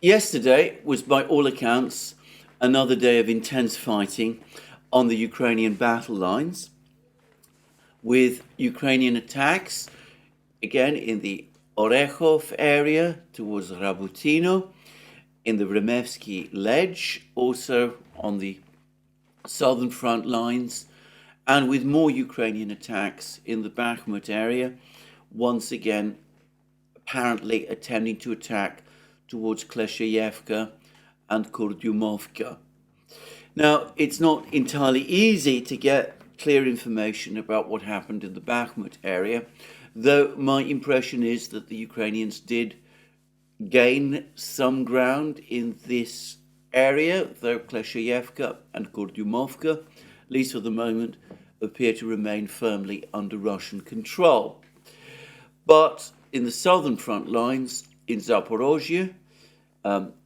Yesterday was, by all accounts, another day of intense fighting on the Ukrainian battle lines, with Ukrainian attacks again in the Orechov area towards Rabutino, in the Remevsky Ledge, also on the southern front lines, and with more Ukrainian attacks in the Bakhmut area, once again apparently attempting to attack towards Klesheyevka and Kurdyumovka. Now, it's not entirely easy to get clear information about what happened in the Bakhmut area, though my impression is that the Ukrainians did gain some ground in this area, though Klesheyevka and Kurdyumovka, at least for the moment, appear to remain firmly under Russian control. But in the southern front lines, in Zaporozhye,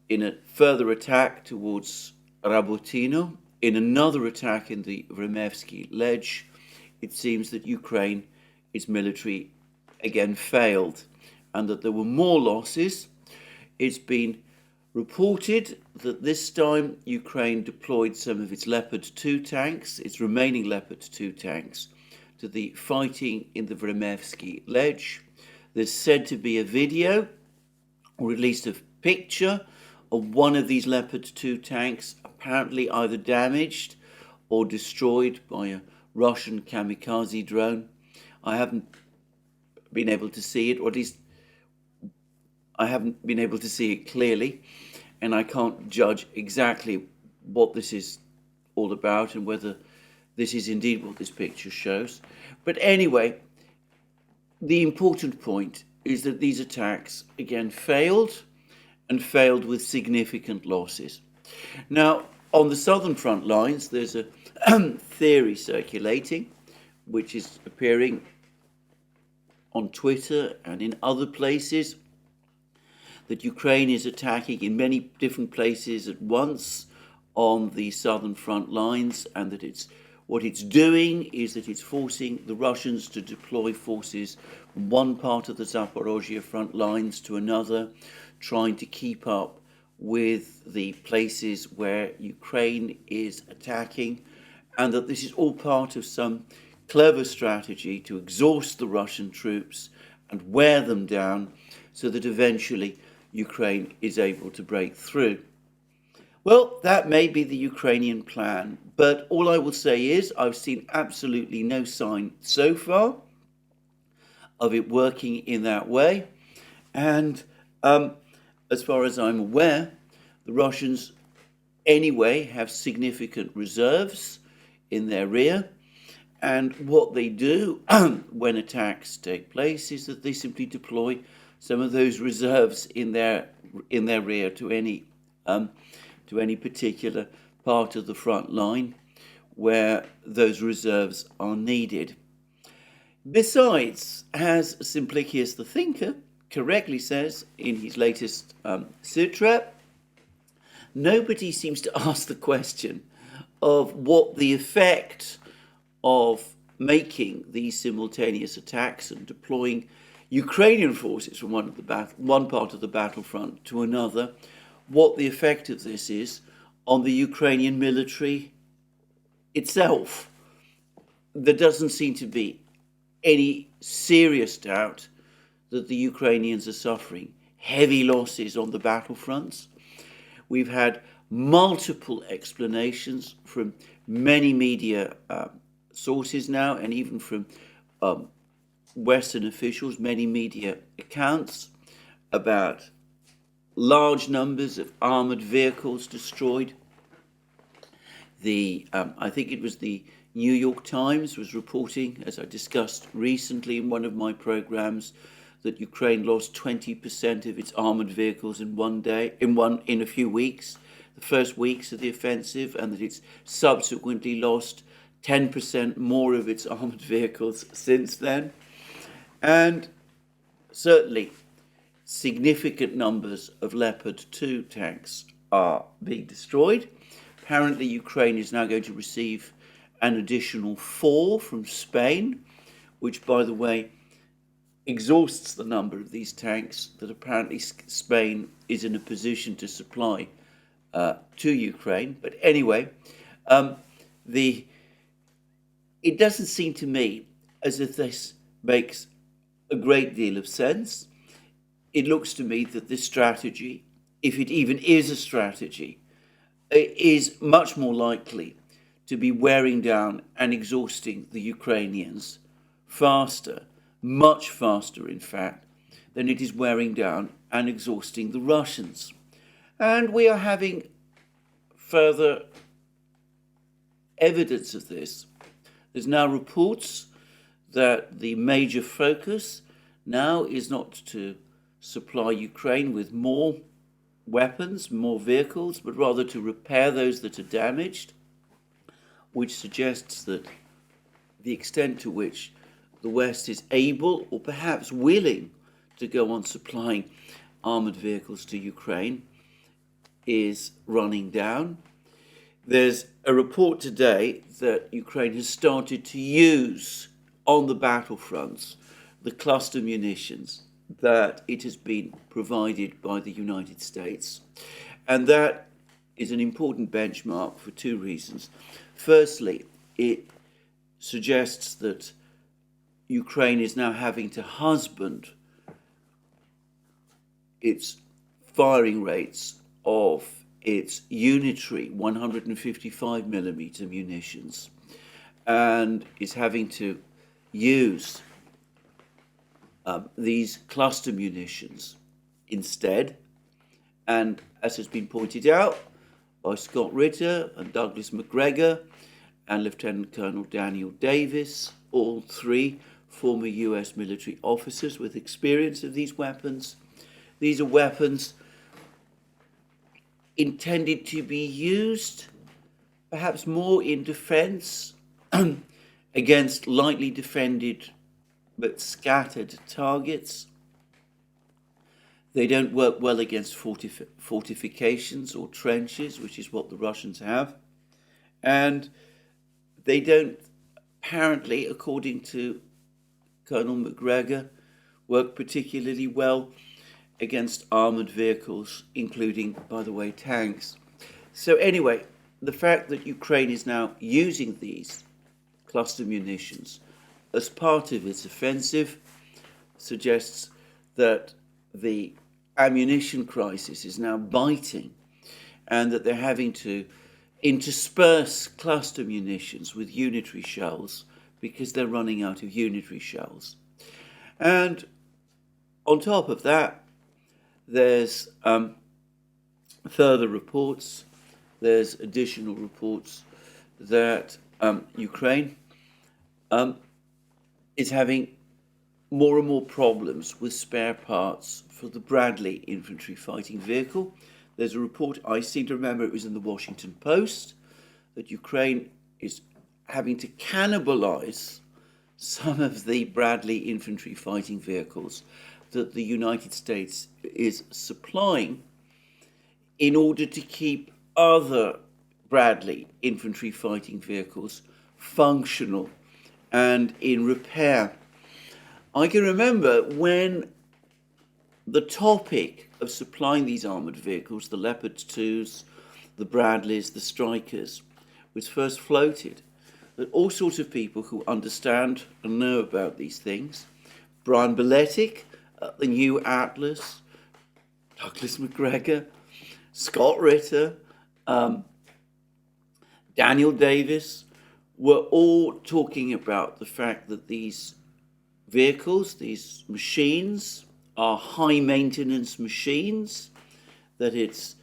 in a further attack towards Rabotino, in another attack in the Remevsky Ledge, it seems that Ukraine, its military, again failed, and that there were more losses. It's been reported that this time Ukraine deployed some of its Leopard 2 tanks, its remaining Leopard 2 tanks, to the fighting in the Vremevsky Ledge. There's said to be a video, or at least a picture, of one of these Leopard 2 tanks apparently either damaged or destroyed by a Russian kamikaze drone. I haven't been able to see it, or at least I haven't been able to see it clearly, and I can't judge exactly what this is all about and whether this is indeed what this picture shows. But anyway, the important point is that these attacks again failed, and failed with significant losses. Now, on the southern front lines, there's a theory circulating, which is appearing on Twitter and in other places, that Ukraine is attacking in many different places at once on the southern front lines, and that what it's doing is that it's forcing the Russians to deploy forces from one part of the Zaporozhye front lines to another, trying to keep up with the places where Ukraine is attacking, and that this is all part of some clever strategy to exhaust the Russian troops and wear them down so that eventually Ukraine is able to break through. Well, that may be the Ukrainian plan, but all I will say is I've seen absolutely no sign so far of it working in that way. And as far as I'm aware, the Russians anyway have significant reserves in their rear. And what they do when attacks take place is that they simply deploy some of those reserves in their rear to any particular part of the front line where those reserves are needed. Besides, as Simplicius the Thinker correctly says in his latest sutra, nobody seems to ask the question of what the effect of making these simultaneous attacks and deploying Ukrainian forces from one part of the battlefront to another, what the effect of this is on the Ukrainian military itself. There doesn't seem to be any serious doubt that the Ukrainians are suffering heavy losses on the battlefronts. We've had multiple explanations from many media sources now, and even from Western officials, many media accounts about large numbers of armored vehicles destroyed. I think it was the New York Times was reporting, as I discussed recently in one of my programs, that Ukraine lost 20% of its armored vehicles in a few weeks, the first weeks of the offensive, and that it's subsequently lost 10% more of its armored vehicles since then. And certainly significant numbers of Leopard 2 tanks are being destroyed. Apparently Ukraine is now going to receive an additional 4 from Spain, which, by the way, exhausts the number of these tanks that apparently Spain is in a position to supply to Ukraine. But anyway, it doesn't seem to me as if this makes a great deal of sense. It looks to me that this strategy, if it even is a strategy, is much more likely to be wearing down and exhausting the Ukrainians faster, much faster in fact, than it is wearing down and exhausting the Russians. And we are having further evidence of this. There's now reports that the major focus now is not to supply Ukraine with more weapons, more vehicles, but rather to repair those that are damaged, which suggests that the extent to which the West is able or perhaps willing to go on supplying armoured vehicles to Ukraine is running down. There's a report today that Ukraine has started to use on the battlefronts the cluster munitions that it has been provided by the United States. And that is an important benchmark for two reasons. Firstly, it suggests that Ukraine is now having to husband its firing rates of its unitary 155mm munitions and is having to use these cluster munitions instead. And as has been pointed out by Scott Ritter and Douglas McGregor and Lieutenant Colonel Daniel Davis, all three former US military officers with experience of these weapons, these are weapons intended to be used perhaps more in defense against lightly defended but scattered targets. They don't work well against fortifications or trenches, which is what the Russians have. And they don't, apparently, according to Colonel McGregor, work particularly well against armoured vehicles, including, by the way, tanks. So anyway, the fact that Ukraine is now using these cluster munitions as part of its offensive suggests that the ammunition crisis is now biting and that they're having to intersperse cluster munitions with unitary shells because they're running out of unitary shells. And on top of that, there's further reports, there's additional reports that Ukraine is having more and more problems with spare parts for the Bradley infantry fighting vehicle. There's a report, I seem to remember it was in the Washington Post, that Ukraine is having to cannibalize some of the Bradley infantry fighting vehicles that the United States is supplying in order to keep other Bradley infantry fighting vehicles functional and in repair. I can remember when the topic of supplying these armoured vehicles, the Leopard 2s, the Bradleys, the Strykers, was first floated, that all sorts of people who understand and know about these things, Brian Beletic, the New Atlas, Douglas McGregor, Scott Ritter, Daniel Davis, were all talking about the fact that these vehicles, these machines, are high maintenance machines, that it's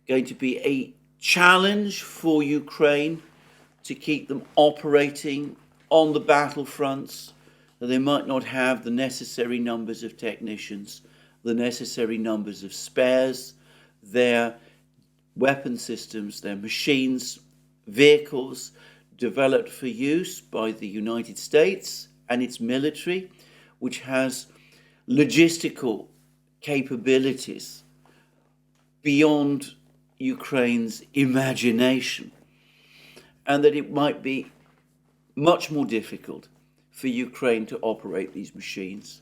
going to be a challenge for Ukraine to keep them operating on the battlefronts, that they might not have the necessary numbers of technicians, the necessary numbers of spares, their weapon systems, their machines, vehicles developed for use by the United States and its military, which has logistical capabilities beyond Ukraine's imagination, and that it might be much more difficult for Ukraine to operate these machines,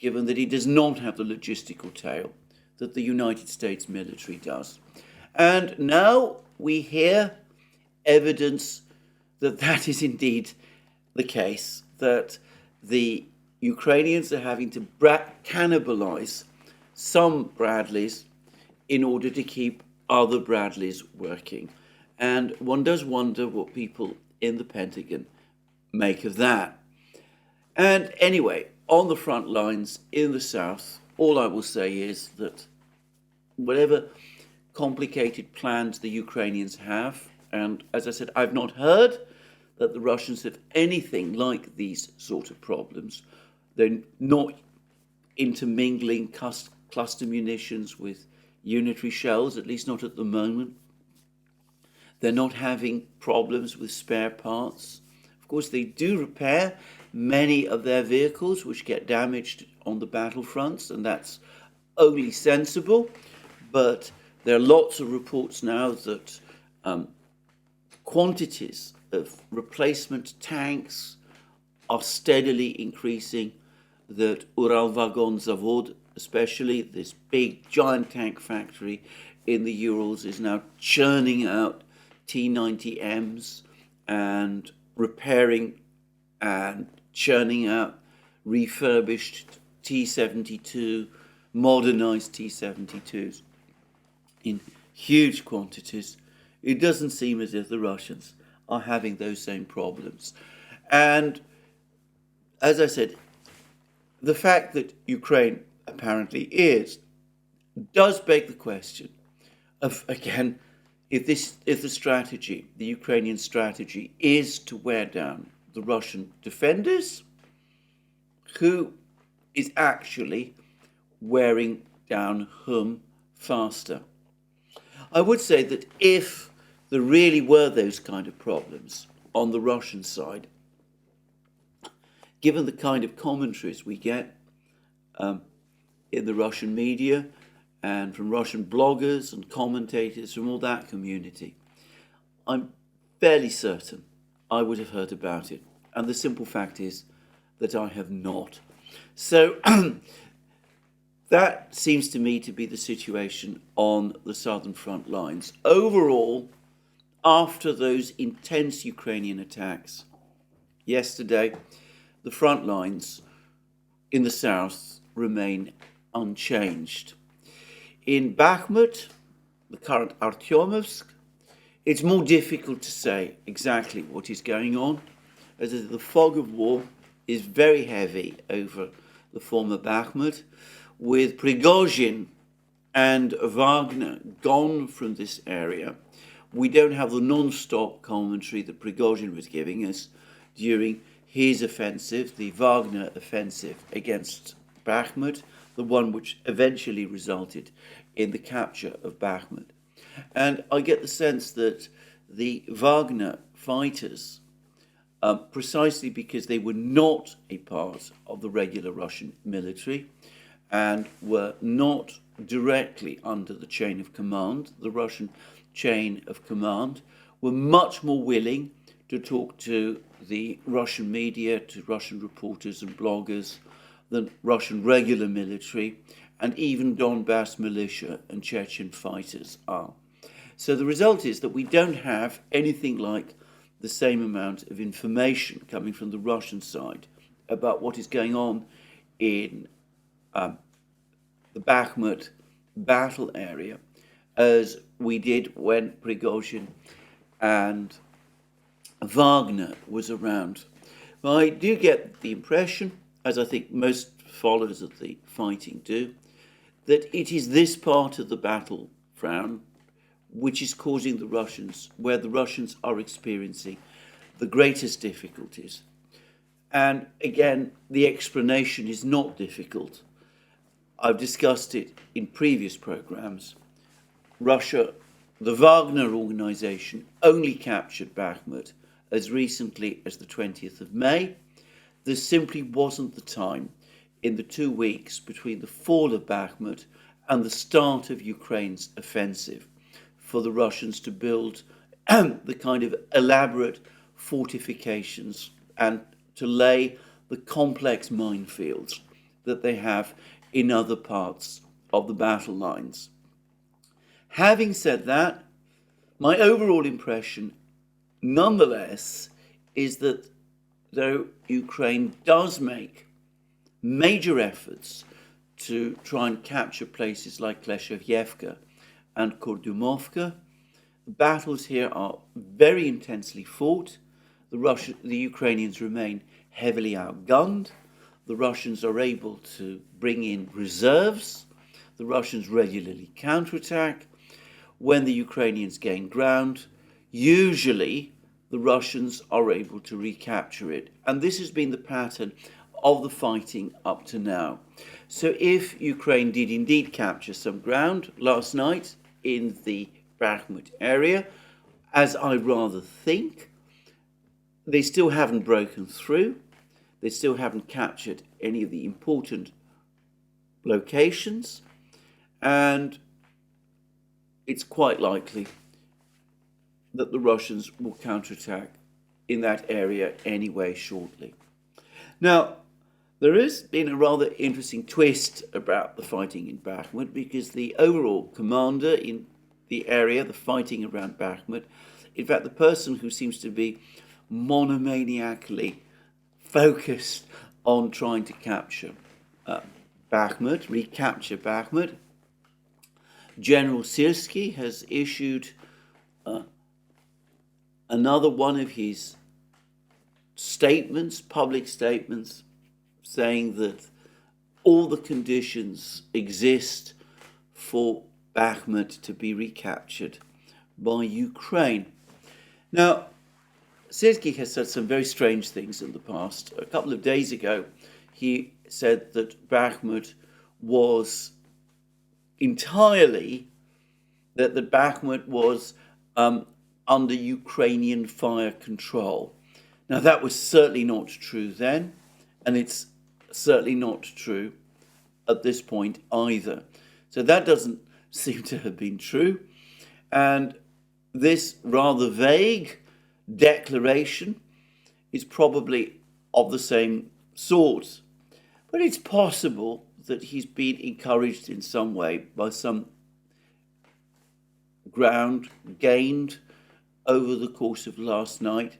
given that he does not have the logistical tail that the United States military does. And now we hear evidence that that is indeed the case, that the Ukrainians are having to cannibalize some Bradleys in order to keep other Bradleys working. And one does wonder what people in the Pentagon make of that. And anyway, on the front lines in the south, all I will say is that whatever complicated plans the Ukrainians have, and as I said, I've not heard that the Russians have anything like these sort of problems. They're not intermingling cluster munitions with unitary shells, at least not at the moment. They're not having problems with spare parts. Of course, they do repair many of their vehicles which get damaged on the battlefronts, and that's only sensible. But there are lots of reports now that quantities of replacement tanks are steadily increasing, that Uralvagon Zavod, especially this big giant tank factory in the Urals, is now churning out T-90Ms and repairing and churning out refurbished T-72, modernized T-72s in huge quantities. It doesn't seem as if the Russians are having those same problems. And as I said, the fact that Ukraine apparently does beg the question of, again, if the strategy, the Ukrainian strategy, is to wear down the Russian defenders, who is actually wearing down whom faster? I would say that if there really were those kind of problems on the Russian side, given the kind of commentaries we get in the Russian media and from Russian bloggers and commentators from all that community, I'm fairly certain I would have heard about it. And the simple fact is that I have not. So that seems to me to be the situation on the southern front lines. Overall, after those intense Ukrainian attacks yesterday, the front lines in the south remain unchanged. In Bakhmut, the current Artyomovsk, it's more difficult to say exactly what is going on, as the fog of war is very heavy over the former Bakhmut, with Prigozhin and Wagner gone from this area. We don't have the non-stop commentary that Prigozhin was giving us during his offensive, the Wagner offensive against Bakhmut, the one which eventually resulted in the capture of Bakhmut. And I get the sense that the Wagner fighters, precisely because they were not a part of the regular Russian military and were not directly under the chain of command, the Russian chain of command, were much more willing to talk to the Russian media, to Russian reporters and bloggers, than Russian regular military, and even Donbass militia and Chechen fighters are. So the result is that we don't have anything like the same amount of information coming from the Russian side about what is going on in the Bakhmut battle area as we did when Prigozhin and Wagner was around. But I do get the impression, as I think most followers of the fighting do, that it is this part of the battleground which is causing the Russians, where the Russians are experiencing the greatest difficulties. And again, the explanation is not difficult. I've discussed it in previous programs. Russia, the Wagner organization, only captured Bakhmut as recently as the 20th of May. There simply wasn't the time in the 2 weeks between the fall of Bakhmut and the start of Ukraine's offensive for the Russians to build the kind of elaborate fortifications and to lay the complex minefields that they have in other parts of the battle lines. Having said that, my overall impression, nonetheless, is that though Ukraine does make major efforts to try and capture places like Kleshevyevka and Kurdumovka, the battles here are very intensely fought. The Ukrainians remain heavily outgunned. The Russians are able to bring in reserves. The Russians regularly counterattack. When the Ukrainians gain ground, usually the Russians are able to recapture it. And this has been the pattern of the fighting up to now. So if Ukraine did indeed capture some ground last night in the Bakhmut area, as I rather think, they still haven't broken through. They still haven't captured any of the important locations. And it's quite likely that the Russians will counterattack in that area anyway shortly. Now, there has been a rather interesting twist about the fighting in Bakhmut, because the overall commander in the area, the fighting around Bakhmut, in fact, the person who seems to be monomaniacally focused on trying to capture Bakhmut, recapture Bakhmut, General Syrsky, has issued another one of his statements, public statements, saying that all the conditions exist for Bakhmut to be recaptured by Ukraine. Now, Syrsky has said some very strange things in the past. A couple of days ago, he said that Bakhmut was entirely, that the Bakhmut was under Ukrainian fire control. Now, that was certainly not true then, and it's certainly not true at this point either. So that doesn't seem to have been true. And this rather vague declaration is probably of the same sort. But it's possible that he's been encouraged in some way by some ground gained over the course of last night,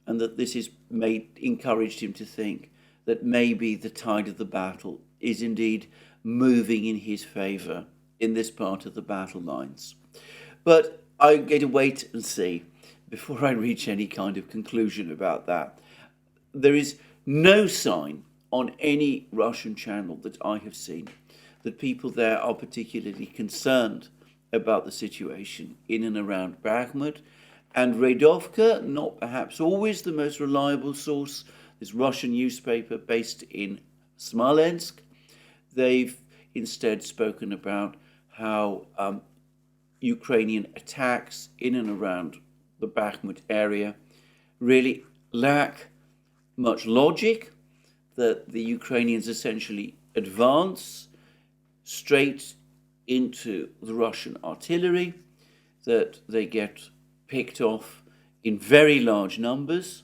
and that this has encouraged him to think that maybe the tide of the battle is indeed moving in his favour in this part of the battle lines. But I'm going to wait and see before I reach any kind of conclusion about that. There is no sign on any Russian channel that I have seen that people there are particularly concerned about the situation in and around Bakhmut. And Redovka, not perhaps always the most reliable source, this Russian newspaper based in Smolensk, they've instead spoken about how Ukrainian attacks in and around the Bakhmut area really lack much logic, that the Ukrainians essentially advance straight into the Russian artillery, that they get picked off in very large numbers.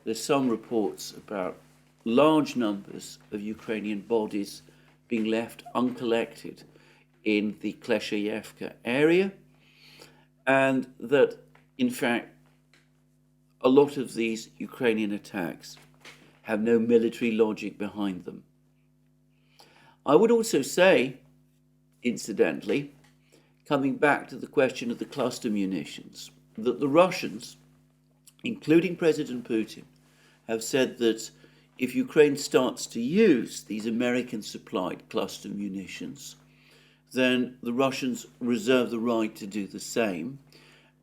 There's some reports about large numbers of Ukrainian bodies being left uncollected in the Kleshevyevka area, and that, in fact, a lot of these Ukrainian attacks have no military logic behind them. I would also say, incidentally, coming back to the question of the cluster munitions, that the Russians, including President Putin, have said that if Ukraine starts to use these American-supplied cluster munitions, then the Russians reserve the right to do the same.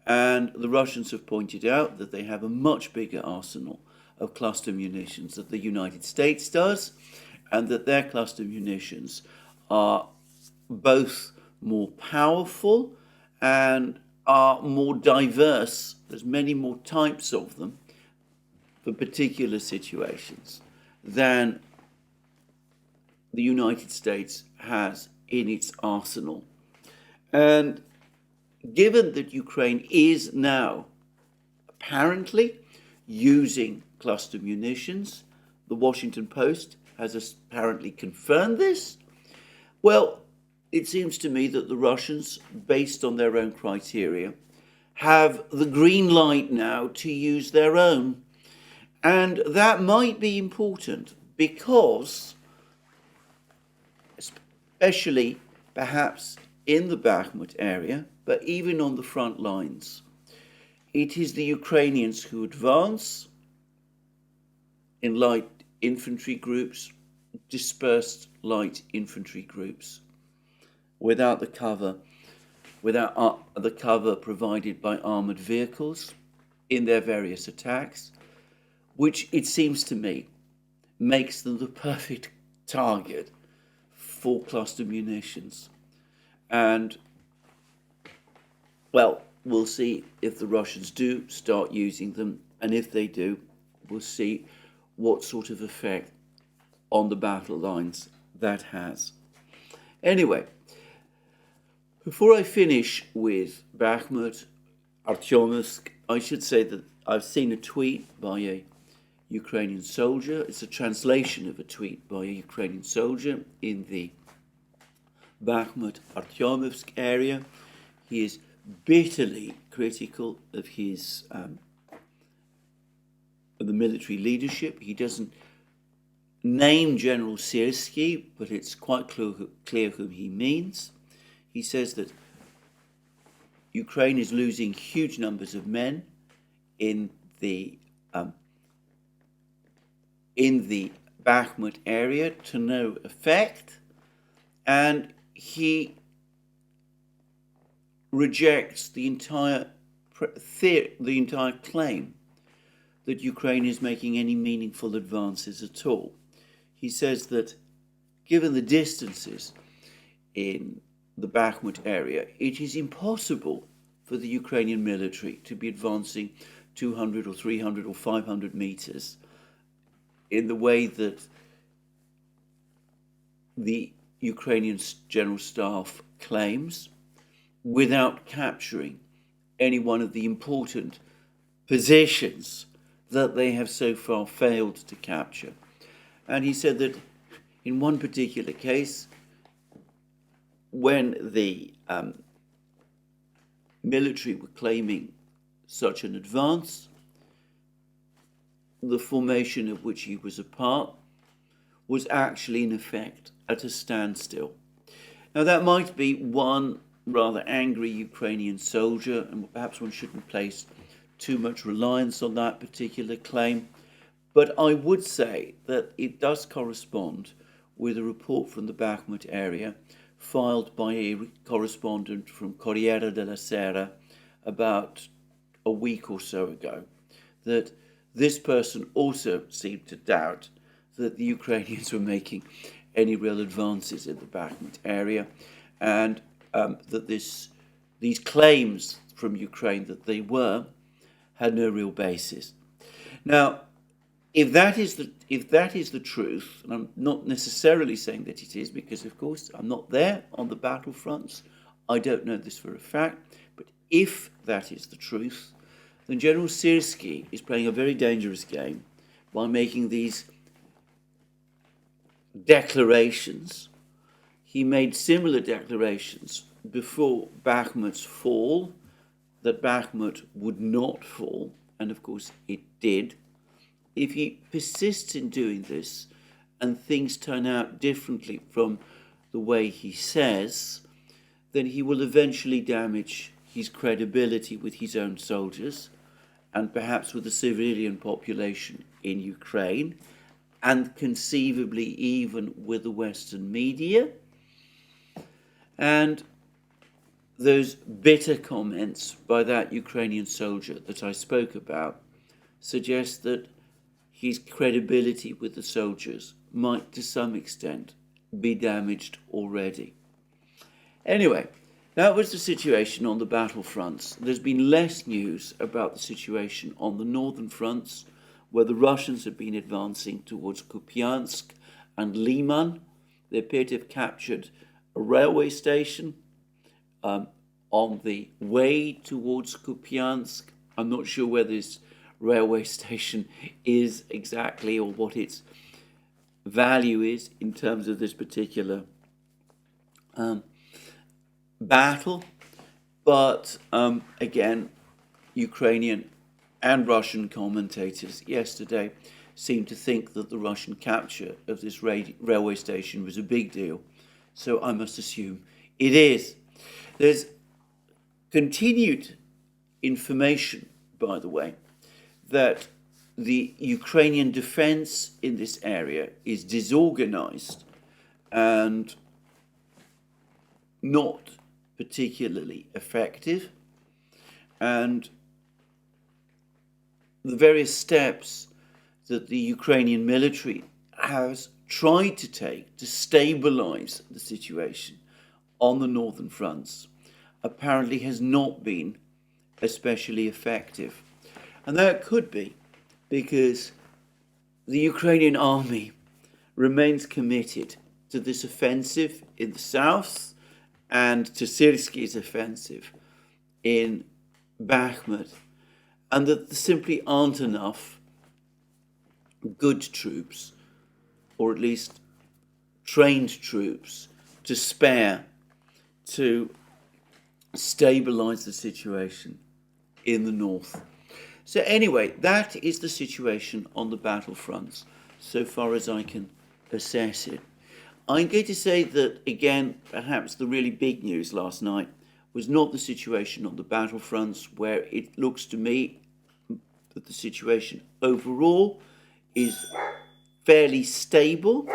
And the Russians have pointed out that they have a much bigger arsenal of cluster munitions than the United States does, and that their cluster munitions are both more powerful and are more diverse. There's many more types of them for particular situations than the United States has in its arsenal. And given that Ukraine is now apparently using cluster munitions, the Washington Post has apparently confirmed this. Well, it seems to me that the Russians, based on their own criteria, have the green light now to use their own. And that might be important because, especially perhaps in the Bakhmut area, but even on the front lines, it is the Ukrainians who advance in light infantry groups, dispersed light infantry groups, without the cover provided by armored vehicles in their various attacks, which it seems to me makes them the perfect target for cluster munitions. And, well, we'll see if the Russians do start using them, and if they do, we'll see what sort of effect on the battle lines that has. Anyway, before I finish with Bakhmut, Artyomovsk, I should say that I've seen a tweet by a Ukrainian soldier. It's a translation of a tweet by a Ukrainian soldier in the Bakhmut Artyomovsk area. He is bitterly critical of his of the military leadership. He doesn't name General Syrsky, but it's quite clear whom he means. He says that Ukraine is losing huge numbers of men in the Bakhmut area to no effect, and he rejects the entire claim that Ukraine is making any meaningful advances at all. He says that given the distances in the Bakhmut area, it is impossible for the Ukrainian military to be advancing 200 or 300 or 500 meters in the way that the Ukrainian General Staff claims, without capturing any one of the important positions that they have so far failed to capture. And he said that in one particular case, when the military were claiming such an advance, the formation of which he was a part was actually in effect at a standstill. Now that might be one rather angry Ukrainian soldier, and perhaps one shouldn't place too much reliance on that particular claim, but I would say that it does correspond with a report from the Bakhmut area filed by a correspondent from Corriere della Sera about a week or so ago, that this person also seemed to doubt that the Ukrainians were making any real advances in the Bakhmut area, and that these claims from Ukraine that they were had no real basis. Now, if that is the truth, and I'm not necessarily saying that it is, because of course I'm not there on the battlefronts, I don't know this for a fact, but if that is the truth, then General Syrsky is playing a very dangerous game by making these declarations. He made similar declarations before Bakhmut's fall, that Bakhmut would not fall, and of course it did. If he persists in doing this and things turn out differently from the way he says, then he will eventually damage his credibility with his own soldiers and perhaps with the civilian population in Ukraine, and conceivably even with the Western media. And those bitter comments by that Ukrainian soldier that I spoke about suggest that his credibility with the soldiers might to some extent be damaged already. Anyway, that was the situation on the battlefronts. There's been less news about the situation on the northern fronts, where the Russians have been advancing towards Kupiansk and Liman. They appear to have captured a railway station on the way towards Kupiansk. I'm not sure where this railway station is exactly or what its value is in terms of this particular battle. But again, Ukrainian and Russian commentators yesterday seemed to think that the Russian capture of this railway station was a big deal. So I must assume it is. There's continued information, by the way, that the Ukrainian defense in this area is disorganized and not particularly effective, and the various steps that the Ukrainian military has tried to take to stabilize the situation on the northern fronts apparently has not been especially effective. And that could be because the Ukrainian army remains committed to this offensive in the south and to Syrsky's offensive in Bakhmut, and that there simply aren't enough good troops, or at least trained troops, to spare to stabilize the situation in the north. So anyway, that is the situation on the battlefronts, so far as I can assess it. I'm going to say that, again, perhaps the really big news last night was not the situation on the battlefronts, where it looks to me that the situation overall is fairly stable.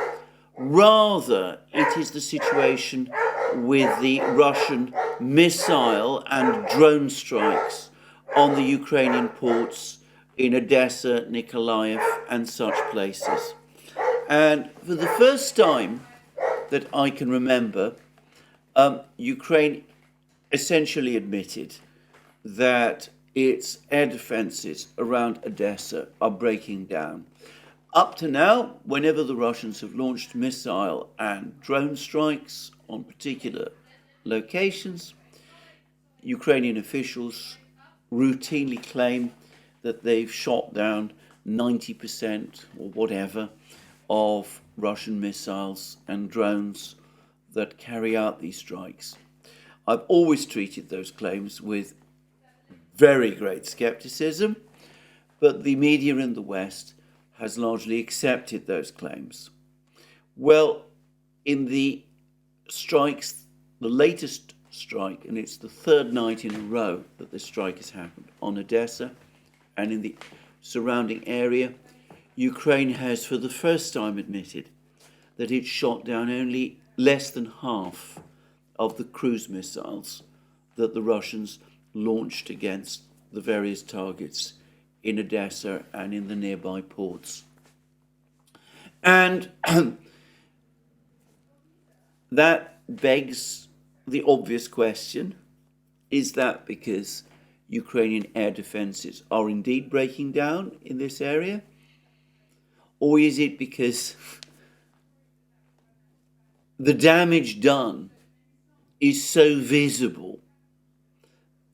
Rather, it is the situation with the Russian missile and drone strikes on the Ukrainian ports in Odessa, Nikolaev, and such places. And for the first time that I can remember, Ukraine essentially admitted that its air defenses around Odessa are breaking down. Up to now, whenever the Russians have launched missile and drone strikes on particular locations, Ukrainian officials routinely claim that they've shot down 90% or whatever of Russian missiles and drones that carry out these strikes. I've always treated those claims with very great skepticism, but the media in the West has largely accepted those claims. Well, in the strikes, the latest strike, and it's the third night in a row that this strike has happened on Odessa and in the surrounding area, Ukraine has for the first time admitted that it shot down only less than half of the cruise missiles that the Russians launched against the various targets in Odessa and in the nearby ports. And that begs the obvious question, is that because Ukrainian air defenses are indeed breaking down in this area? Or is it because the damage done is so visible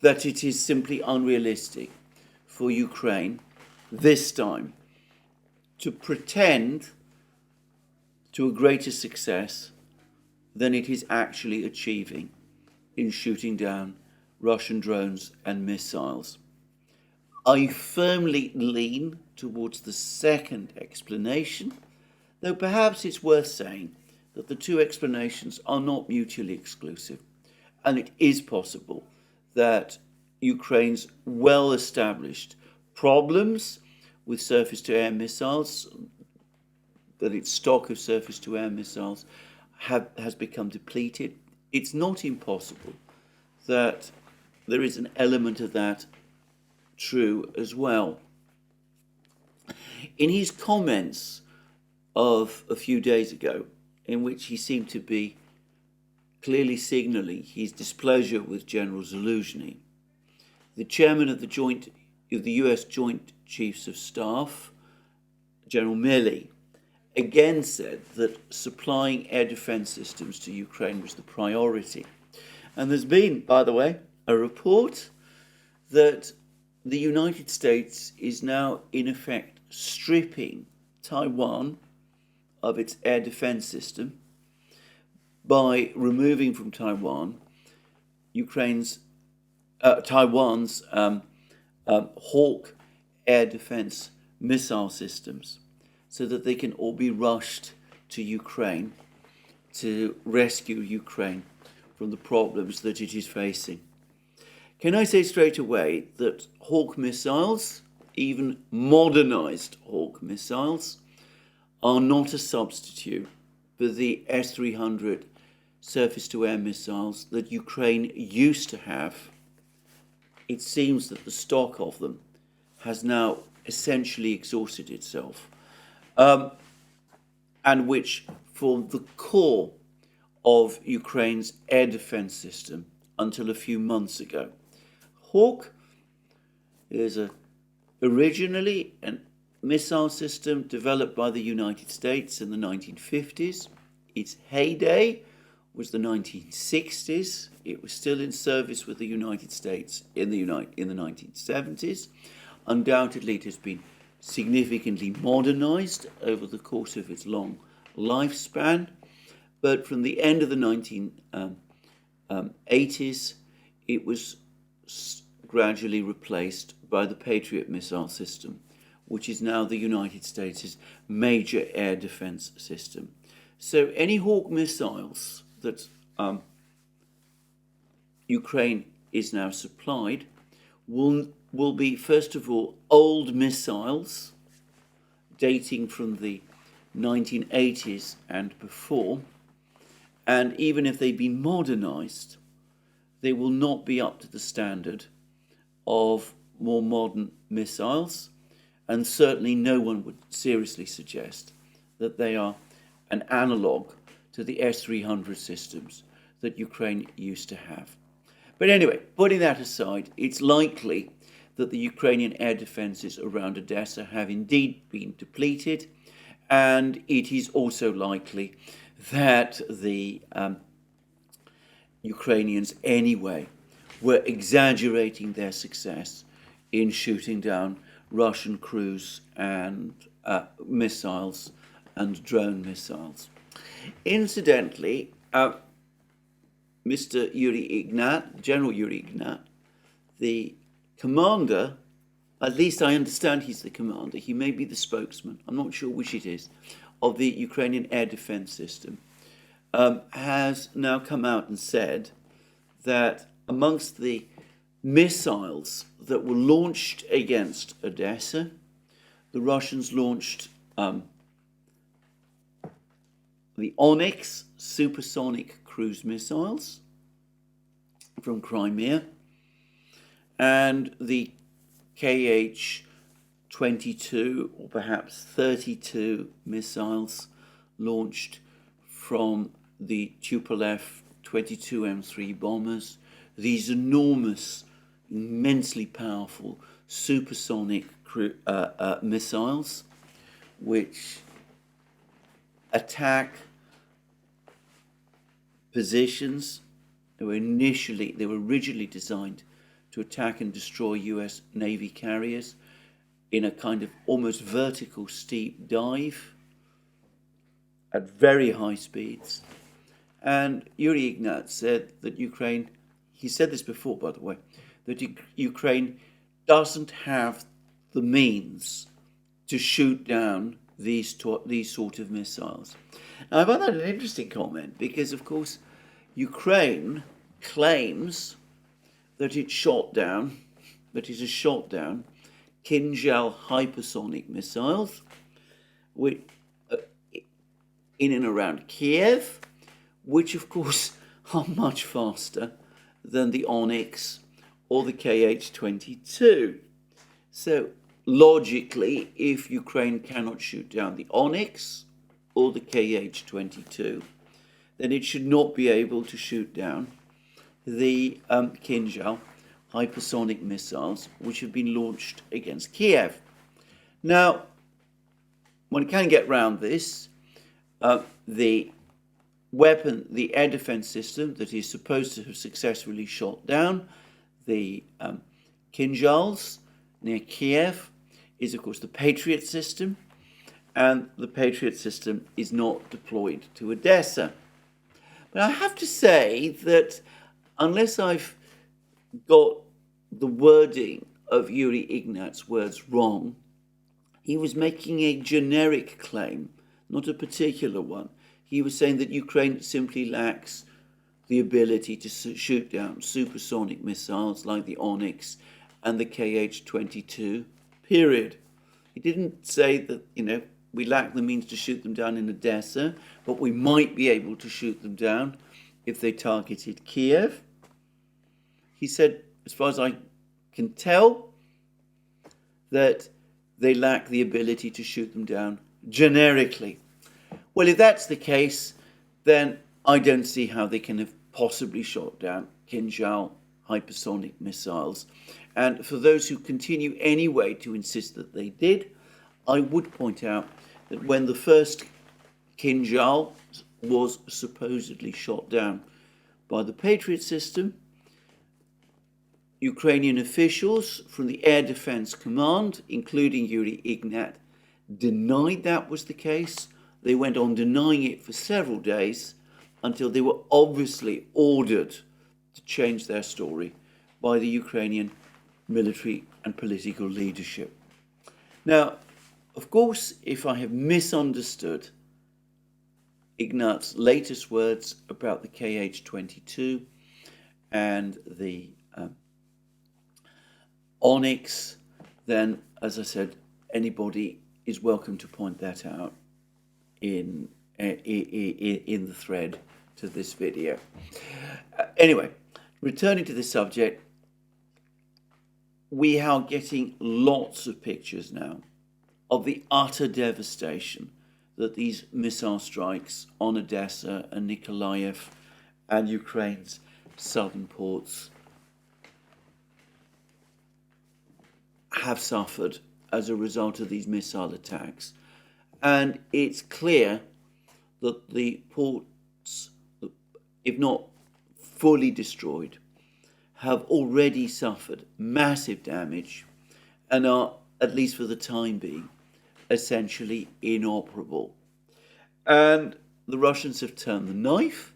that it is simply unrealistic for Ukraine this time to pretend to a greater success than it is actually achieving in shooting down Russian drones and missiles? I firmly lean towards the second explanation, though perhaps it's worth saying that the two explanations are not mutually exclusive, and it is possible that Ukraine's well-established problems with surface-to-air missiles, that its stock of surface-to-air missiles has become depleted. It's not impossible that there is an element of that true as well. In his comments of a few days ago, in which he seemed to be clearly signalling his displeasure with General Zaluzhny, the chairman of the US Joint Chiefs of Staff, General Milley, again said that supplying air defense systems to Ukraine was the priority. And there's been, by the way, a report that the United States is now, in effect, stripping Taiwan of its air defense system by removing from Taiwan Taiwan's Hawk air defense missile systems, so that they can all be rushed to Ukraine to rescue Ukraine from the problems that it is facing. Can I say straight away that Hawk missiles, even modernized Hawk missiles, are not a substitute for the S-300 surface-to-air missiles that Ukraine used to have. It seems that the stock of them has now essentially exhausted itself, and which formed the core of Ukraine's air defense system until a few months ago. Hawk is originally a missile system developed by the United States in the 1950s. Its heyday was the 1960s. It was still in service with the United States in the 1970s. Undoubtedly, it has been significantly modernized over the course of its long lifespan. But from the end of the 1980s, it was gradually replaced by the Patriot missile system, which is now the United States' major air defense system. So any Hawk missiles that Ukraine is now supplied will be, first of all, old missiles dating from the 1980s and before, and even if they be modernized, they will not be up to the standard of more modern missiles, and certainly no one would seriously suggest that they are an analog to the S-300 systems that Ukraine used to have. But anyway, putting that aside, it's likely that the Ukrainian air defenses around Odessa have indeed been depleted, and it is also likely that the Ukrainians anyway were exaggerating their success in shooting down Russian cruise and missiles and drone missiles. Incidentally, Mr. Yuri Ignat, General Yuri Ignat, the commander, at least I understand he's the commander, he may be the spokesman, I'm not sure which it is, of the Ukrainian air defense system, has now come out and said that amongst the missiles that were launched against Odessa, the Russians launched the Onyx supersonic cruise missiles from Crimea, and the KH-22 or perhaps 32 missiles launched from the Tupolev 22M3 bombers, these enormous, immensely powerful supersonic missiles which attack positions. They were originally designed to attack and destroy US Navy carriers in a kind of almost vertical steep dive at very high speeds. And Yuri Ignat said that Ukraine, he said this before, by the way, that Ukraine doesn't have the means to shoot down these sort of missiles. Now, I find that an interesting comment because, of course, Ukraine claims that it has shot down Kinzhal hypersonic missiles which, in and around Kiev, which, of course, are much faster than the Onyx or the KH-22. So, logically, if Ukraine cannot shoot down the Onyx or the KH-22, then it should not be able to shoot down the Kinzhal hypersonic missiles which have been launched against Kiev. Now, one can get round this. The air defense system that is supposed to have successfully shot down the Kinzhals near Kiev is, of course, the Patriot system. and the Patriot system is not deployed to Odessa. But I have to say that unless I've got the wording of Yuri Ignat's words wrong, he was making a generic claim, not a particular one. He was saying that Ukraine simply lacks the ability to shoot down supersonic missiles like the Onyx and the Kh-22, period. He didn't say that, we lack the means to shoot them down in Odessa, but we might be able to shoot them down if they targeted Kiev. He said, as far as I can tell, that they lack the ability to shoot them down generically. Well, if that's the case, then I don't see how they can have possibly shot down Kinzhal hypersonic missiles. And for those who continue anyway to insist that they did, I would point out that when the first Kinzhal was supposedly shot down by the Patriot system, Ukrainian officials from the Air Defense Command, including Yuri Ignat, denied that was the case. They went on denying it for several days until they were obviously ordered to change their story by the Ukrainian military and political leadership. Now, of course, if I have misunderstood Ignat's latest words about the Kh-22 and the Onyx, then, as I said, anybody is welcome to point that out in the thread to this video. Anyway, returning to this subject, we are getting lots of pictures now of the utter devastation that these missile strikes on Odessa and Nikolaev and Ukraine's southern ports have suffered as a result of these missile attacks. And it's clear that the ports, if not fully destroyed, have already suffered massive damage and are, at least for the time being, essentially inoperable. And the Russians have turned the knife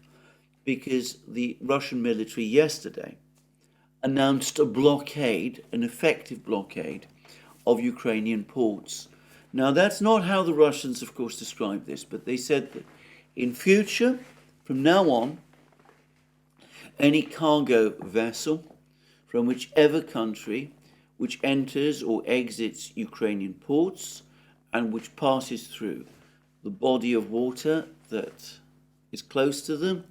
because the Russian military yesterday announced a blockade, an effective blockade of Ukrainian ports. Now, that's not how the Russians, of course, described this, but they said that in future, from now on, any cargo vessel from whichever country which enters or exits Ukrainian ports and which passes through the body of water that is close to them,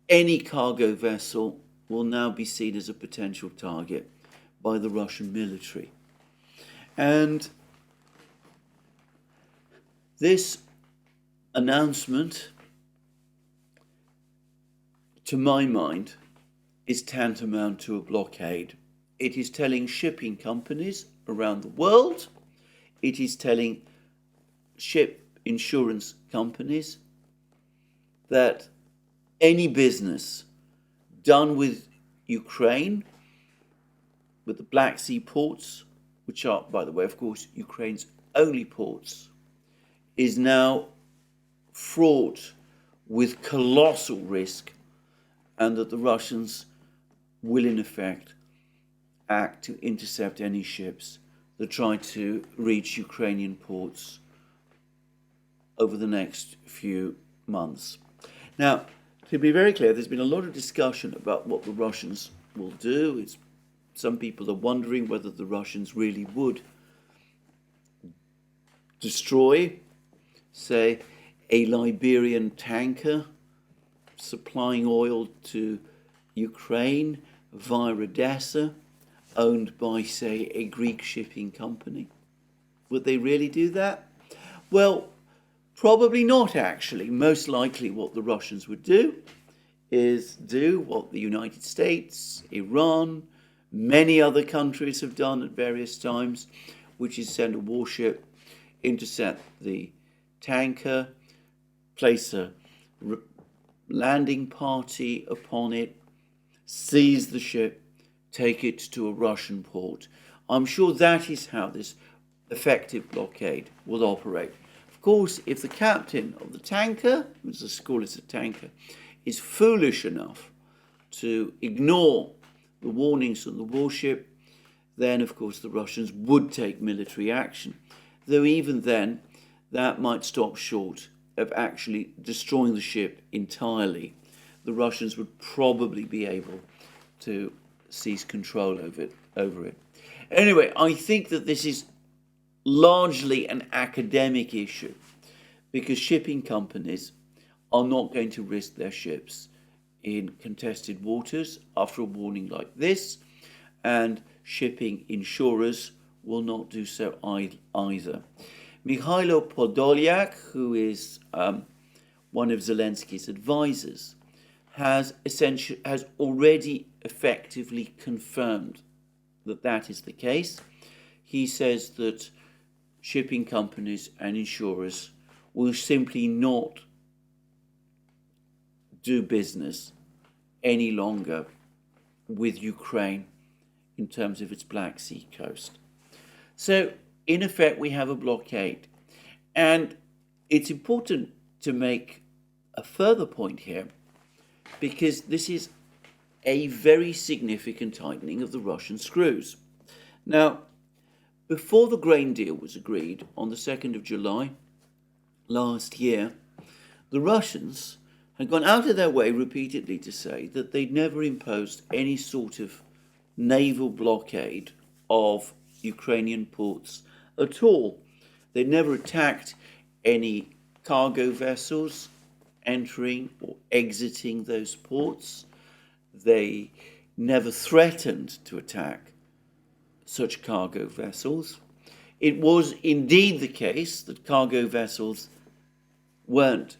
any cargo vessel will now be seen as a potential target by the Russian military. And this announcement, to my mind, is tantamount to a blockade. It is telling shipping companies around the world, it is telling ship insurance companies that any business done with Ukraine, with the Black Sea ports, which are, by the way, of course, Ukraine's only ports, is now fraught with colossal risk, and that the Russians will, in effect, act to intercept any ships that try to reach Ukrainian ports over the next few months. Now, to be very clear, there's been a lot of discussion about what the Russians will do. Some people are wondering whether the Russians really would destroy, say, a Liberian tanker supplying oil to Ukraine via Odessa, owned by, say, a Greek shipping company. Would they really do that? Well, probably not, actually. Most likely what the Russians would do is do what the United States, Iran, many other countries have done at various times, which is send a warship, intercept the tanker, place a landing party upon it, seize the ship, take it to a Russian port. I'm sure that is how this effective blockade will operate. Of course, if the captain of the tanker, let's call it a tanker, is foolish enough to ignore the warnings of the warship, then of course the Russians would take military action. Though even then, that might stop short of actually destroying the ship entirely. The Russians would probably be able to seize control over it. Anyway, I think that this is largely an academic issue because shipping companies are not going to risk their ships in contested waters after a warning like this, and shipping insurers will not do so either. Mikhailo Podolyak, who is one of Zelensky's advisors, has already effectively confirmed that that is the case. He says that shipping companies and insurers will simply not do business any longer with Ukraine in terms of its Black Sea coast. So, in effect, we have a blockade. And it's important to make a further point here, because this is a very significant tightening of the Russian screws. Now, before the grain deal was agreed on the 2nd of July last year, the Russians had gone out of their way repeatedly to say that they'd never imposed any sort of naval blockade of Ukrainian ports at all. They'd never attacked any cargo vessels entering or exiting those ports. They never threatened to attack such cargo vessels. It was indeed the case that cargo vessels weren't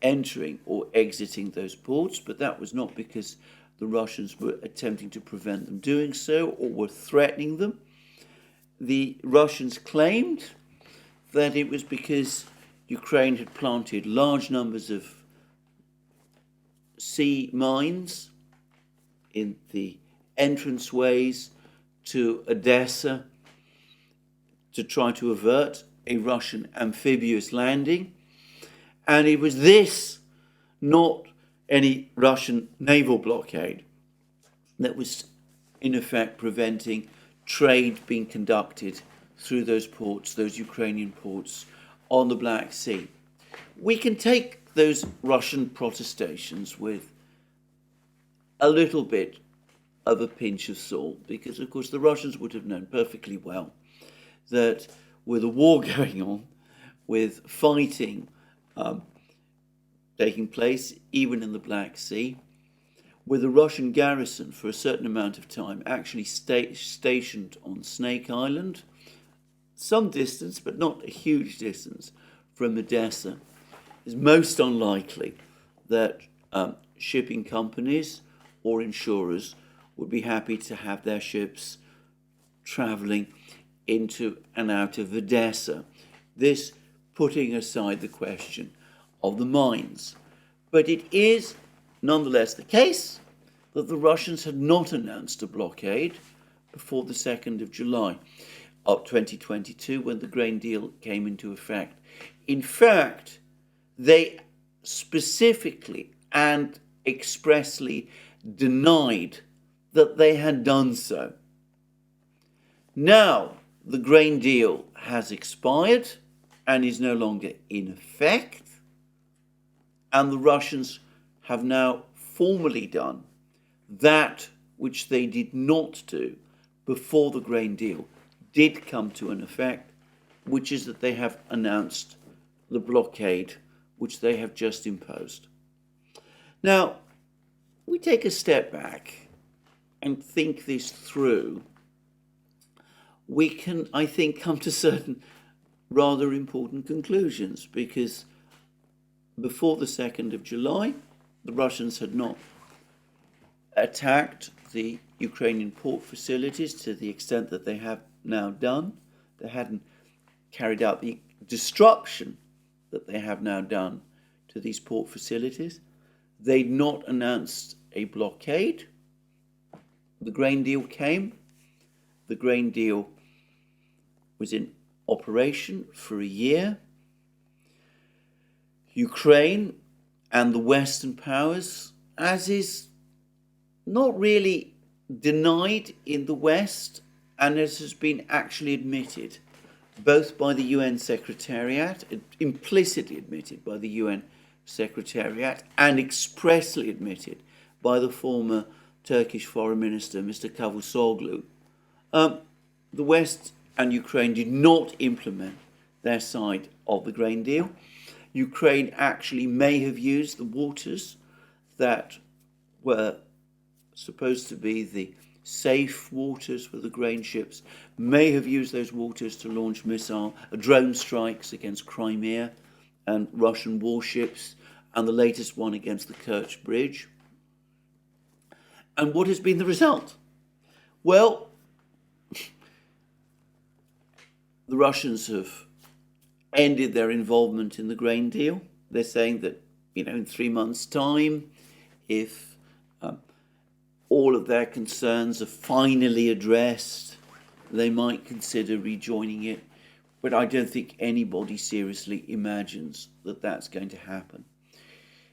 entering or exiting those ports, but that was not because the Russians were attempting to prevent them doing so or were threatening them. The Russians claimed that it was because Ukraine had planted large numbers of sea mines in the entranceways to Odessa to try to avert a Russian amphibious landing. And it was this, not any Russian naval blockade, that was in effect preventing trade being conducted through those ports, those Ukrainian ports on the Black Sea. We can take those Russian protestations with a little bit of a pinch of salt, because of course the Russians would have known perfectly well that with a war going on, with fighting taking place even in the Black Sea, with the Russian garrison for a certain amount of time actually stationed on Snake Island, some distance but not a huge distance from Odessa, is most unlikely that shipping companies or insurers would be happy to have their ships travelling into and out of Odessa. This putting aside the question of the mines. But it is nonetheless the case that the Russians had not announced a blockade before the 2nd of July of 2022 when the grain deal came into effect. In fact, they specifically and expressly denied that they had done so. Now, the grain deal has expired and is no longer in effect, and the Russians have now formally done that which they did not do before the grain deal did come to an effect, which is that they have announced the blockade which they have just imposed. Now, we take a step back and think this through. We can, I think, come to certain rather important conclusions, because before the 2nd of July, the Russians had not attacked the Ukrainian port facilities to the extent that they have now done. They hadn't carried out the destruction that they have now done to these port facilities. They'd not announced a blockade. The grain deal came. The grain deal was in operation for a year. Ukraine and the Western powers, as is not really denied in the West, and as has been actually admitted, both by the UN Secretariat, implicitly admitted by the UN Secretariat, and expressly admitted by the former Turkish Foreign Minister, Mr. Cavusoglu. The West and Ukraine did not implement their side of the grain deal. Ukraine actually may have used the waters that were supposed to be the safe waters for the grain ships, may have used those waters to launch drone strikes against Crimea and Russian warships, and the latest one against the Kerch Bridge. And what has been the result? Well, the Russians have ended their involvement in the grain deal. They're saying that, in 3 months' time, if all of their concerns are finally addressed, they might consider rejoining it. But I don't think anybody seriously imagines that that's going to happen.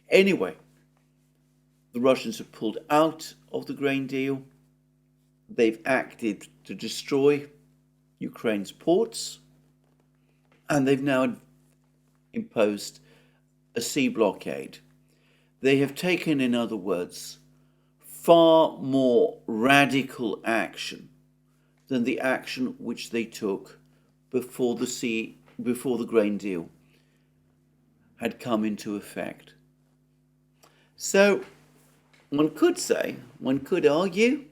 Anyway, the Russians have pulled out of the grain deal. They've acted to destroy Ukraine's ports, and they've now imposed a sea blockade. They have taken, in other words, far more radical action than the action which they took before the grain deal had come into effect. So one could argue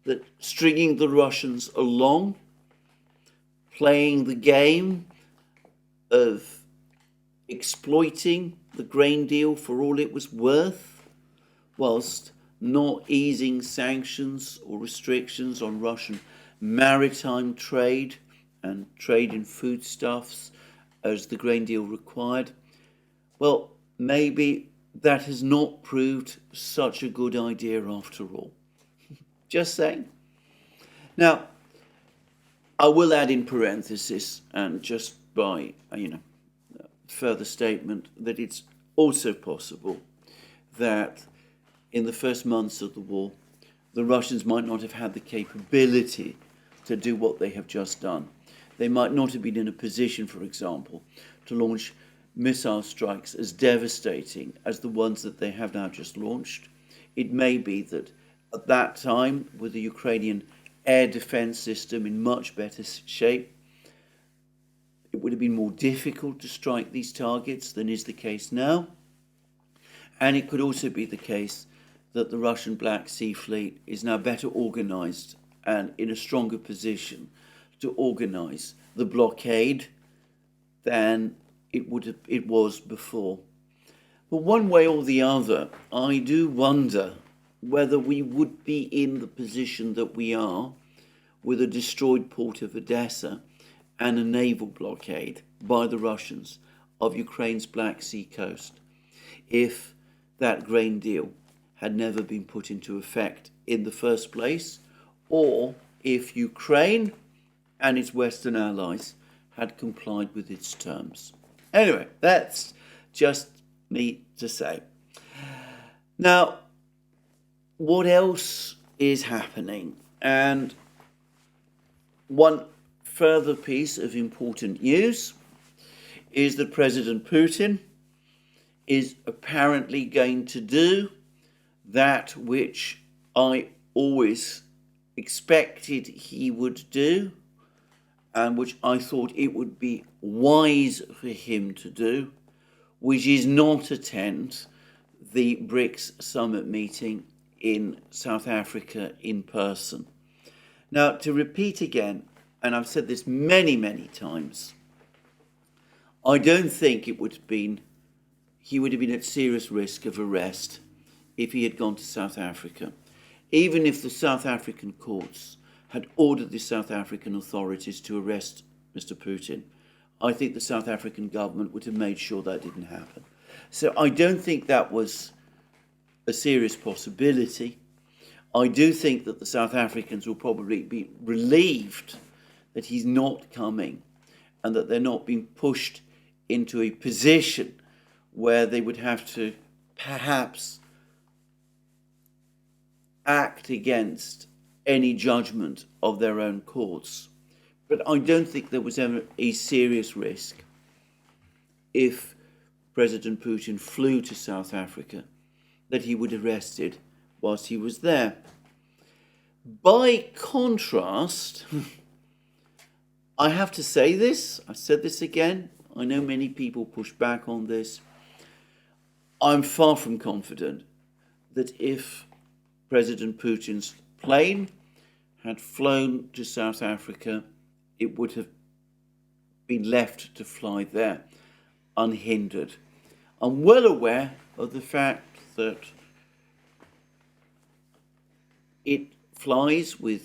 that stringing the Russians along, playing the game of exploiting the grain deal for all it was worth, whilst not easing sanctions or restrictions on Russian maritime trade and trade in foodstuffs as the grain deal required, well, maybe that has not proved such a good idea after all. Just saying. Now, I will add in parenthesis, and just by further statement, that it's also possible that in the first months of the war, the Russians might not have had the capability to do what they have just done. They might not have been in a position, for example, to launch missile strikes as devastating as the ones that they have now just launched. It may be that at that time, with the Ukrainian air defense system in much better shape, it would have been more difficult to strike these targets than is the case now. And it could also be the case that the Russian Black Sea Fleet is now better organized and in a stronger position to organize the blockade than it was before. But one way or the other, I do wonder whether we would be in the position that we are with a destroyed port of Odessa and a naval blockade by the Russians of Ukraine's Black Sea coast if that grain deal had never been put into effect in the first place, or if Ukraine and its Western allies had complied with its terms. Anyway, that's just me to say. Now, what else is happening? And one further piece of important news is that President Putin is apparently going to do that which I always expected he would do, and which I thought it would be wise for him to do, which is not attend the BRICS summit meeting in South Africa in person. Now, to repeat again, and I've said this many, many times, I don't think he would have been at serious risk of arrest if he had gone to South Africa, even if the South African courts had ordered the South African authorities to arrest Mr. Putin. I think the South African government would have made sure that didn't happen. So I don't think that was a serious possibility. I do think that the South Africans will probably be relieved that he's not coming and that they're not being pushed into a position where they would have to perhaps act against any judgment of their own courts. But I don't think there was ever a serious risk if President Putin flew to South Africa that he would be arrested whilst he was there. By contrast, I have to say this, I said this again, I know many people push back on this. I'm far from confident that if President Putin's plane had flown to South Africa, it would have been left to fly there unhindered. I'm well aware of the fact that it flies with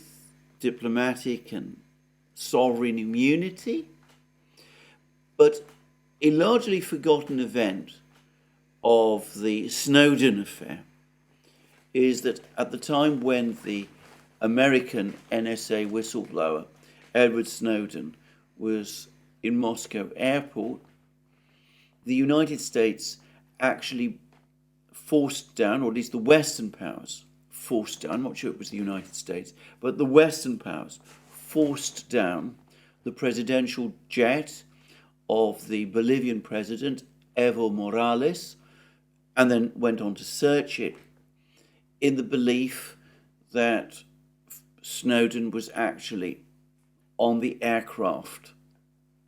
diplomatic and sovereign immunity, but a largely forgotten event of the Snowden affair is that at the time when the American NSA whistleblower Edward Snowden was in Moscow airport, the United States actually forced down, or at least the Western powers forced down, I'm not sure it was the United States, but the Western powers forced down the presidential jet of the Bolivian president, Evo Morales, and then went on to search it in the belief that Snowden was actually on the aircraft.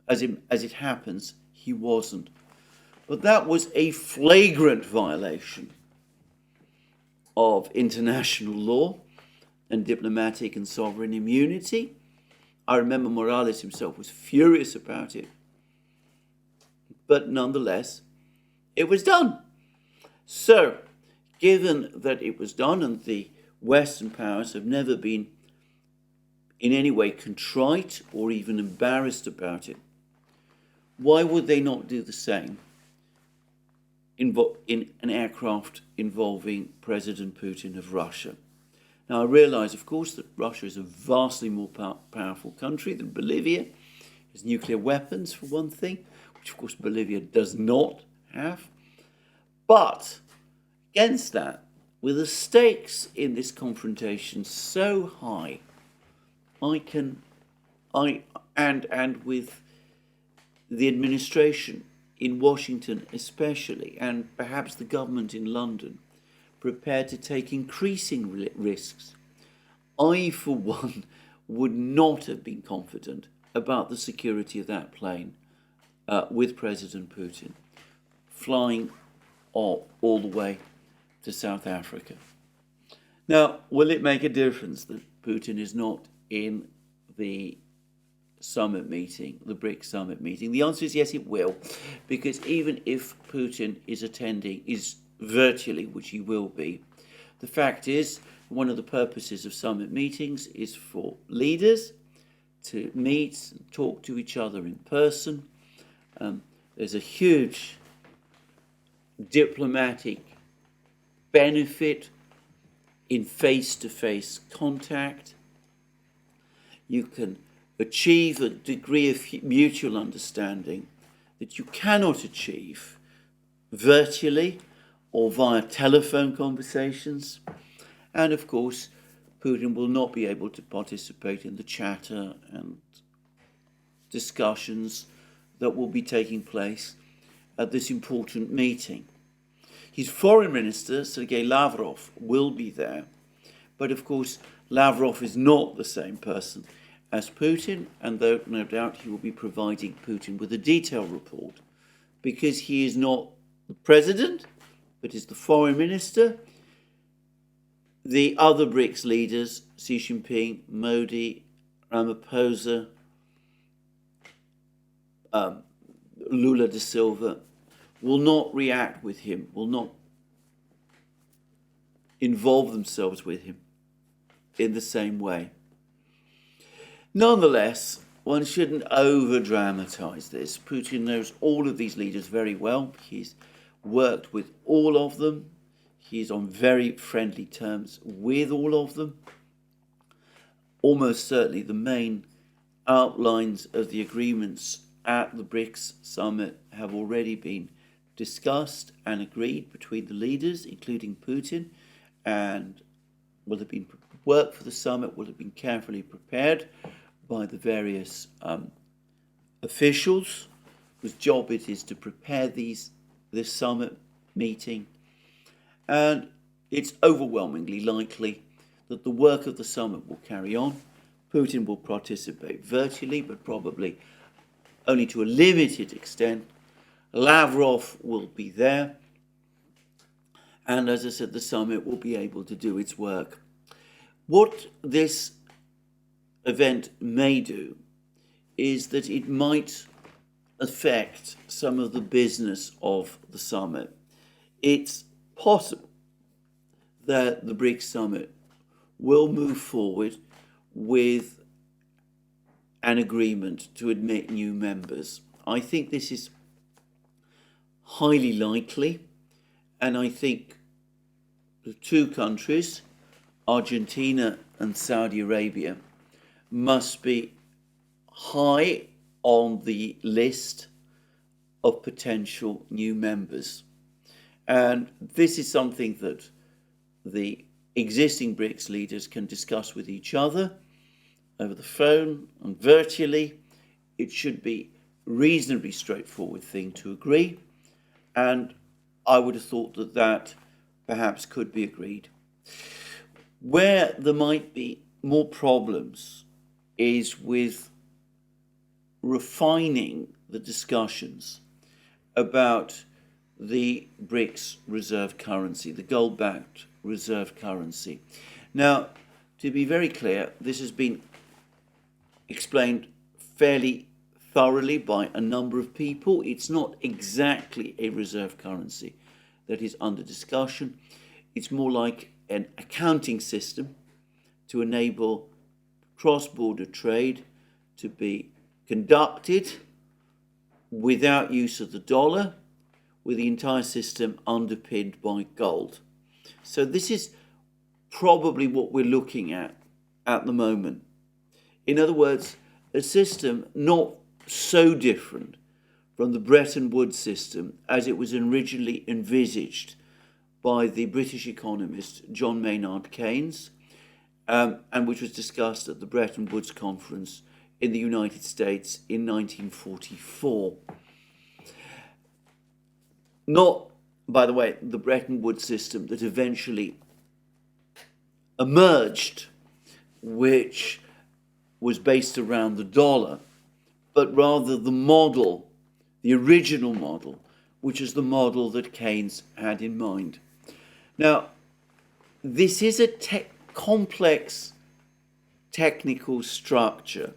As it happens, he wasn't. But that was a flagrant violation of international law and diplomatic and sovereign immunity. I remember Morales himself was furious about it. But nonetheless, it was done. So, given that it was done and the Western powers have never been in any way contrite or even embarrassed about it, why would they not do the same in an aircraft involving President Putin of Russia? Now, I realize, of course, that Russia is a vastly more powerful country than Bolivia. It has nuclear weapons, for one thing, which, of course, Bolivia does not have. But against that, with the stakes in this confrontation so high, and with the administration in Washington especially, and perhaps the government in London, prepared to take increasing risks, I, for one, would not have been confident about the security of that plane with President Putin flying all the way to South Africa. Now, will it make a difference that Putin is not in the summit meeting, the BRICS summit meeting? The answer is yes, it will, because even if Putin is virtually, which he will be, the fact is, one of the purposes of summit meetings is for leaders to meet and talk to each other in person. There's a huge diplomatic benefit in face-to-face contact. You can achieve a degree of mutual understanding that you cannot achieve virtually or via telephone conversations. And of course, Putin will not be able to participate in the chatter and discussions that will be taking place at this important meeting. His foreign minister, Sergei Lavrov, will be there. But of course, Lavrov is not the same person as Putin, and though no doubt he will be providing Putin with a detailed report, because he is not the president, but is the foreign minister. The other BRICS leaders, Xi Jinping, Modi, Ramaphosa, Lula da Silva, will not react with him, will not involve themselves with him in the same way. Nonetheless, one shouldn't over-dramatize this. Putin knows all of these leaders very well. He's worked with all of them. He's on very friendly terms with all of them. Almost certainly the main outlines of the agreements at the BRICS summit have already been discussed and agreed between the leaders, including Putin, and will have been work for the summit will have been carefully prepared by the various officials whose job it is to prepare this summit meeting. And it's overwhelmingly likely that the work of the summit will carry on. Putin will participate virtually, but probably only to a limited extent. Lavrov will be there. And as I said, the summit will be able to do its work. What this event may do is that it might affect some of the business of the summit. It's possible that the BRICS summit will move forward with an agreement to admit new members. I think this is highly likely, and I think the two countries, Argentina and Saudi Arabia, must be high on the list of potential new members. And this is something that the existing BRICS leaders can discuss with each other over the phone and virtually. It should be a reasonably straightforward thing to agree, and I would have thought that that perhaps could be agreed. Where there might be more problems is with refining the discussions about the BRICS reserve currency, the gold-backed reserve currency. Now, to be very clear, this has been explained fairly thoroughly by a number of people. It's not exactly a reserve currency that is under discussion. It's more like an accounting system to enable cross-border trade to be conducted without use of the dollar, with the entire system underpinned by gold. So this is probably what we're looking at the moment. In other words, a system not so different from the Bretton Woods system as it was originally envisaged by the British economist John Maynard Keynes, and which was discussed at the Bretton Woods Conference in the United States in 1944. Not, by the way, the Bretton Woods system that eventually emerged, which was based around the dollar, but rather the model, the original model, which is the model that Keynes had in mind. Now, this is a complex technical structure,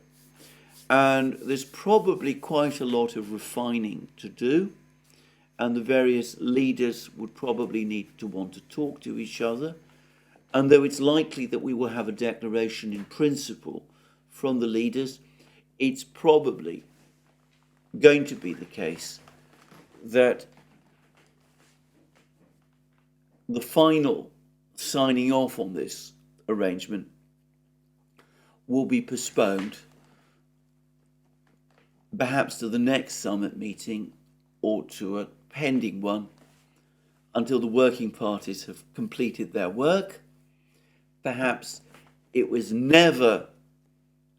and there's probably quite a lot of refining to do, and the various leaders would probably need to want to talk to each other. And though it's likely that we will have a declaration in principle from the leaders, it's probably going to be the case that the final signing off on this arrangement will be postponed, perhaps to the next summit meeting or to a pending one, until the working parties have completed their work. Perhaps it was never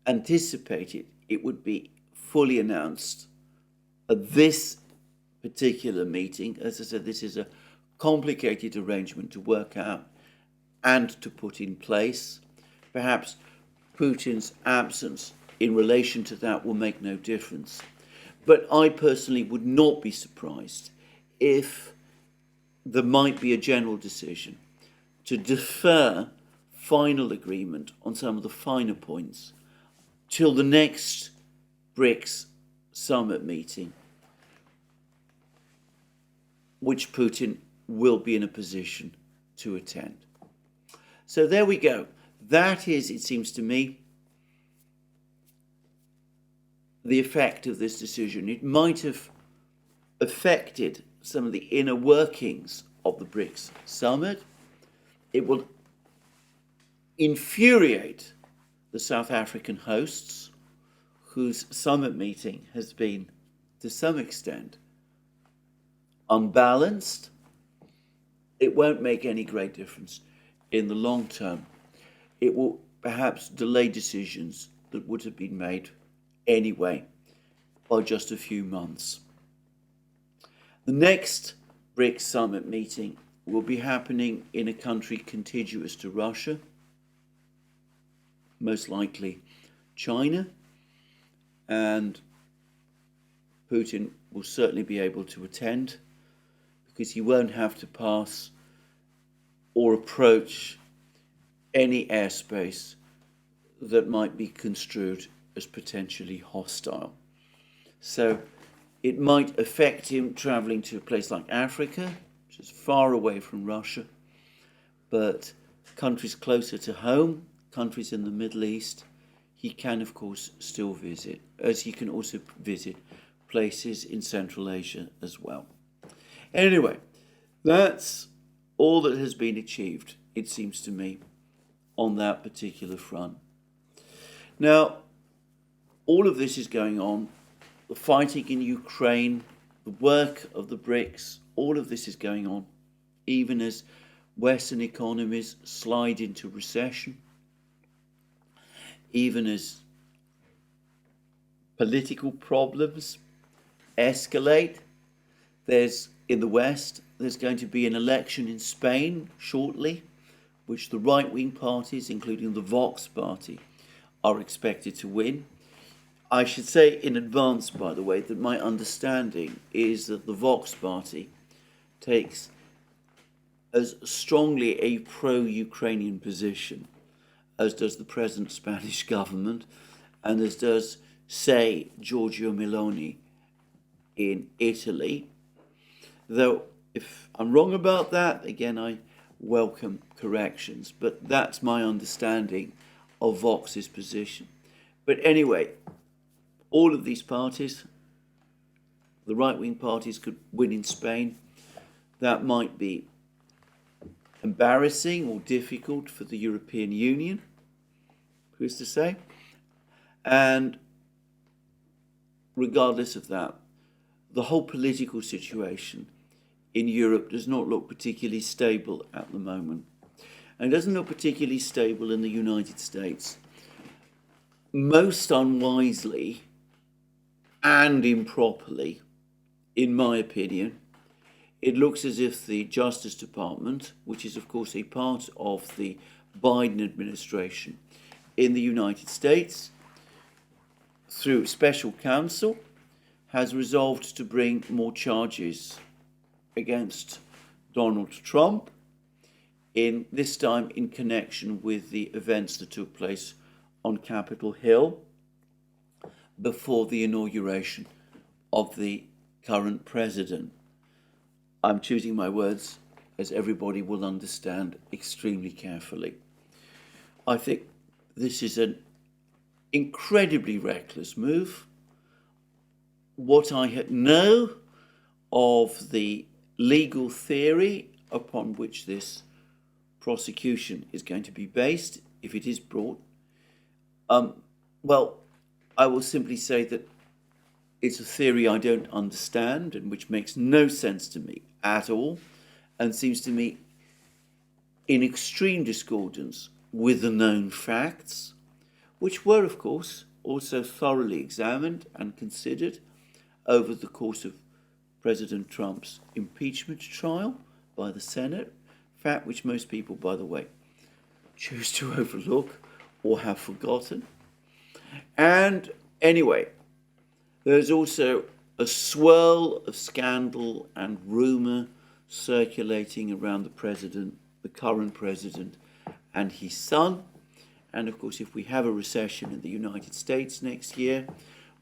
anticipated it would be fully announced at this particular meeting. As I said, this is a complicated arrangement to work out and to put in place. Perhaps Putin's absence in relation to that will make no difference. But I personally would not be surprised if there might be a general decision to defer final agreement on some of the finer points till the next BRICS summit meeting, which Putin will be in a position to attend. So there we go. That is, it seems to me, the effect of this decision. It might have affected some of the inner workings of the BRICS summit. It will infuriate the South African hosts, whose summit meeting has been, to some extent, unbalanced, it won't make any great difference in the long term. It will perhaps delay decisions that would have been made anyway by just a few months. The next BRICS summit meeting will be happening in a country contiguous to Russia, most likely China, and Putin will certainly be able to attend because he won't have to pass or approach any airspace that might be construed as potentially hostile. So it might affect him traveling to a place like Africa, which is far away from Russia, but countries closer to home, countries in the Middle East, he can of course still visit, as he can also visit places in Central Asia as well. Anyway, that's all that has been achieved, it seems to me, on that particular front. Now, all of this is going on, the fighting in Ukraine, the work of the BRICS, all of this is going on, even as Western economies slide into recession, even as political problems escalate. In the West, there's going to be an election in Spain shortly, which the right-wing parties, including the Vox party, are expected to win. I should say in advance, by the way, that my understanding is that the Vox party takes as strongly a pro-Ukrainian position as does the present Spanish government and as does, say, Giorgia Meloni in Italy. Though, if I'm wrong about that, again, I welcome corrections, but that's my understanding of Vox's position. But anyway, all of these parties, the right-wing parties, could win in Spain. That might be embarrassing or difficult for the European Union, who's to say? And regardless of that, the whole political situation in Europe does not look particularly stable at the moment. And it doesn't look particularly stable in the United States. Most unwisely and improperly, in my opinion, it looks as if the Justice Department, which is of course a part of the Biden administration in the United States, through special counsel, has resolved to bring more charges against Donald Trump, this time in connection with the events that took place on Capitol Hill before the inauguration of the current president. I'm choosing my words, as everybody will understand, extremely carefully. I think this is an incredibly reckless move. What I know of the legal theory upon which this prosecution is going to be based, if it is brought, well, I will simply say that it's a theory I don't understand and which makes no sense to me at all and seems to me in extreme discordance with the known facts, which were, of course, also thoroughly examined and considered over the course of President Trump's impeachment trial by the Senate, fact which most people, by the way, choose to overlook or have forgotten. And anyway, there's also a swirl of scandal and rumour circulating around the current president and his son. And of course, if we have a recession in the United States next year,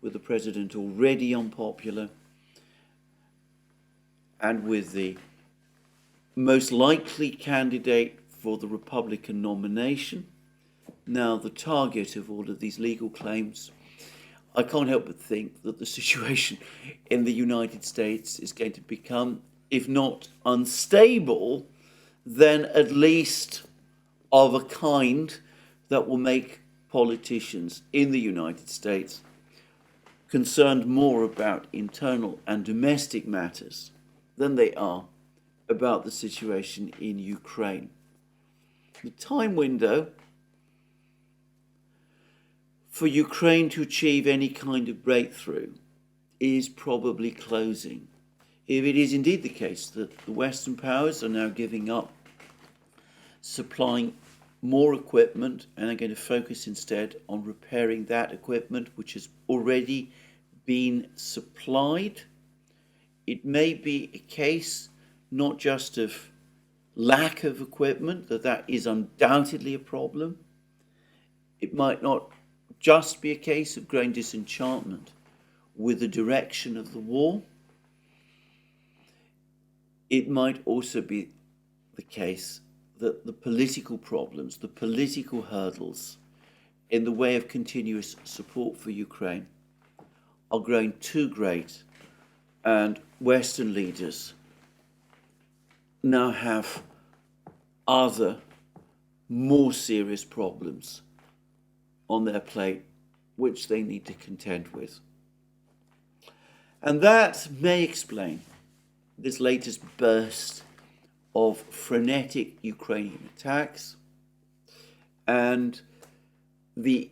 with the president already unpopular, and with the most likely candidate for the Republican nomination now the target of all of these legal claims, I can't help but think that the situation in the United States is going to become, if not unstable, then at least of a kind that will make politicians in the United States concerned more about internal and domestic matters than they are about the situation in Ukraine. The time window for Ukraine to achieve any kind of breakthrough is probably closing. If it is indeed the case that the Western powers are now giving up supplying more equipment and are going to focus instead on repairing that equipment which has already been supplied, it may be a case not just of lack of equipment, that is undoubtedly a problem. It might not just be a case of growing disenchantment with the direction of the war. It might also be the case that the political problems, the political hurdles in the way of continuous support for Ukraine are growing too great, and Western leaders now have other more serious problems on their plate which they need to contend with. And that may explain this latest burst of frenetic Ukrainian attacks and the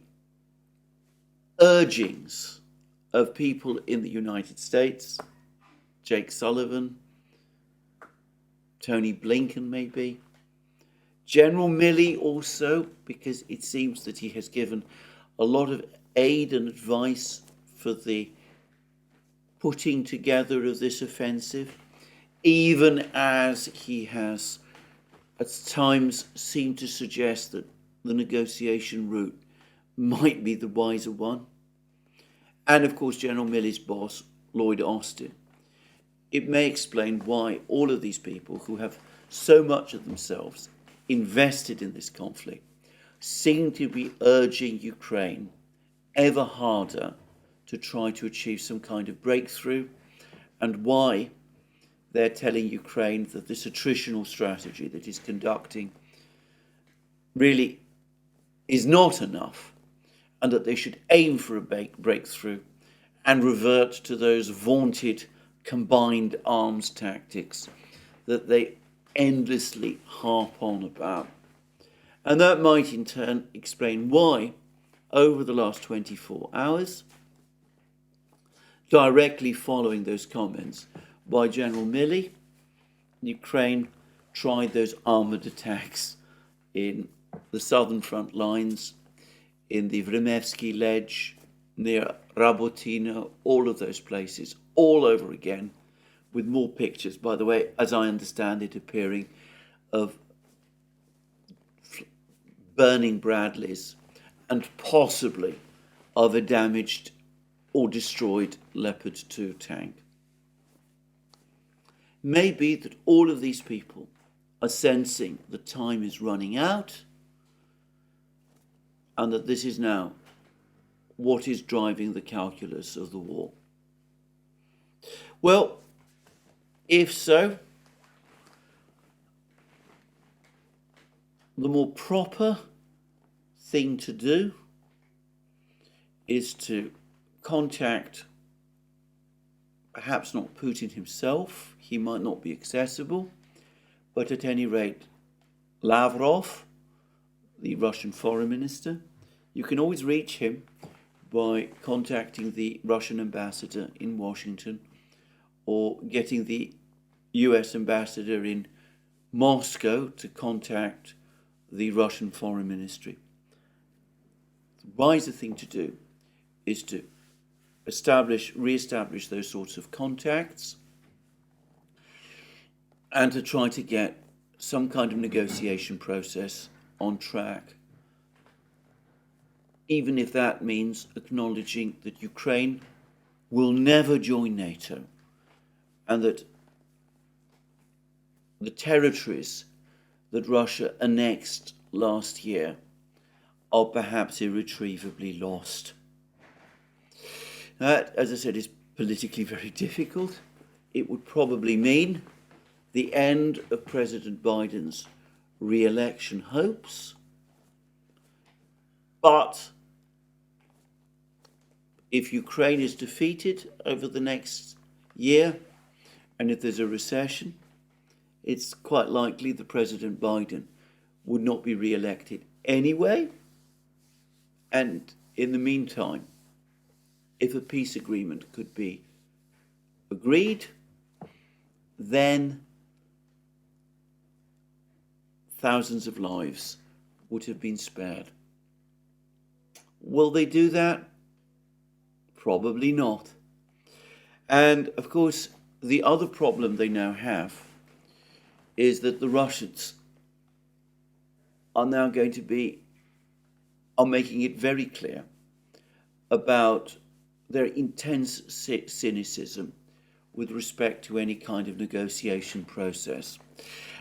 urgings of people in the United States, Jake Sullivan, Tony Blinken maybe, General Milley also, because it seems that he has given a lot of aid and advice for the putting together of this offensive, even as he has at times seemed to suggest that the negotiation route might be the wiser one. And of course, General Milley's boss, Lloyd Austin. It may explain why all of these people who have so much of themselves invested in this conflict seem to be urging Ukraine ever harder to try to achieve some kind of breakthrough, and why they're telling Ukraine that this attritional strategy that is conducting really is not enough, and that they should aim for a breakthrough and revert to those vaunted combined arms tactics that they endlessly harp on about. And that might in turn explain why, over the last 24 hours, directly following those comments by General Milley, Ukraine tried those armoured attacks in the southern front lines, in the Vremevsky Ledge, near Rabotino, all of those places, all over again, with more pictures, by the way, as I understand it, appearing of burning Bradleys and possibly of a damaged or destroyed Leopard 2 tank. Maybe that all of these people are sensing the time is running out, and that this is now what is driving the calculus of the war. Well, if so, the more proper thing to do is to contact, perhaps not Putin himself, he might not be accessible, but at any rate, Lavrov, the Russian foreign minister. You can always reach him by contacting the Russian ambassador in Washington or getting the US ambassador in Moscow to contact the Russian foreign ministry. The wiser thing to do is to re-establish those sorts of contacts and to try to get some kind of negotiation process on track, even if that means acknowledging that Ukraine will never join NATO and that the territories that Russia annexed last year are perhaps irretrievably lost. That, as I said, is politically very difficult. It would probably mean the end of President Biden's re-election hopes. But if Ukraine is defeated over the next year And if there's a recession, it's quite likely that President Biden would not be re-elected anyway. And in the meantime, if a peace agreement could be agreed, then thousands of lives would have been spared. Will they do that? Probably not. And of course, the other problem they now have is that the Russians are now going to are making it very clear about their intense cynicism with respect to any kind of negotiation process.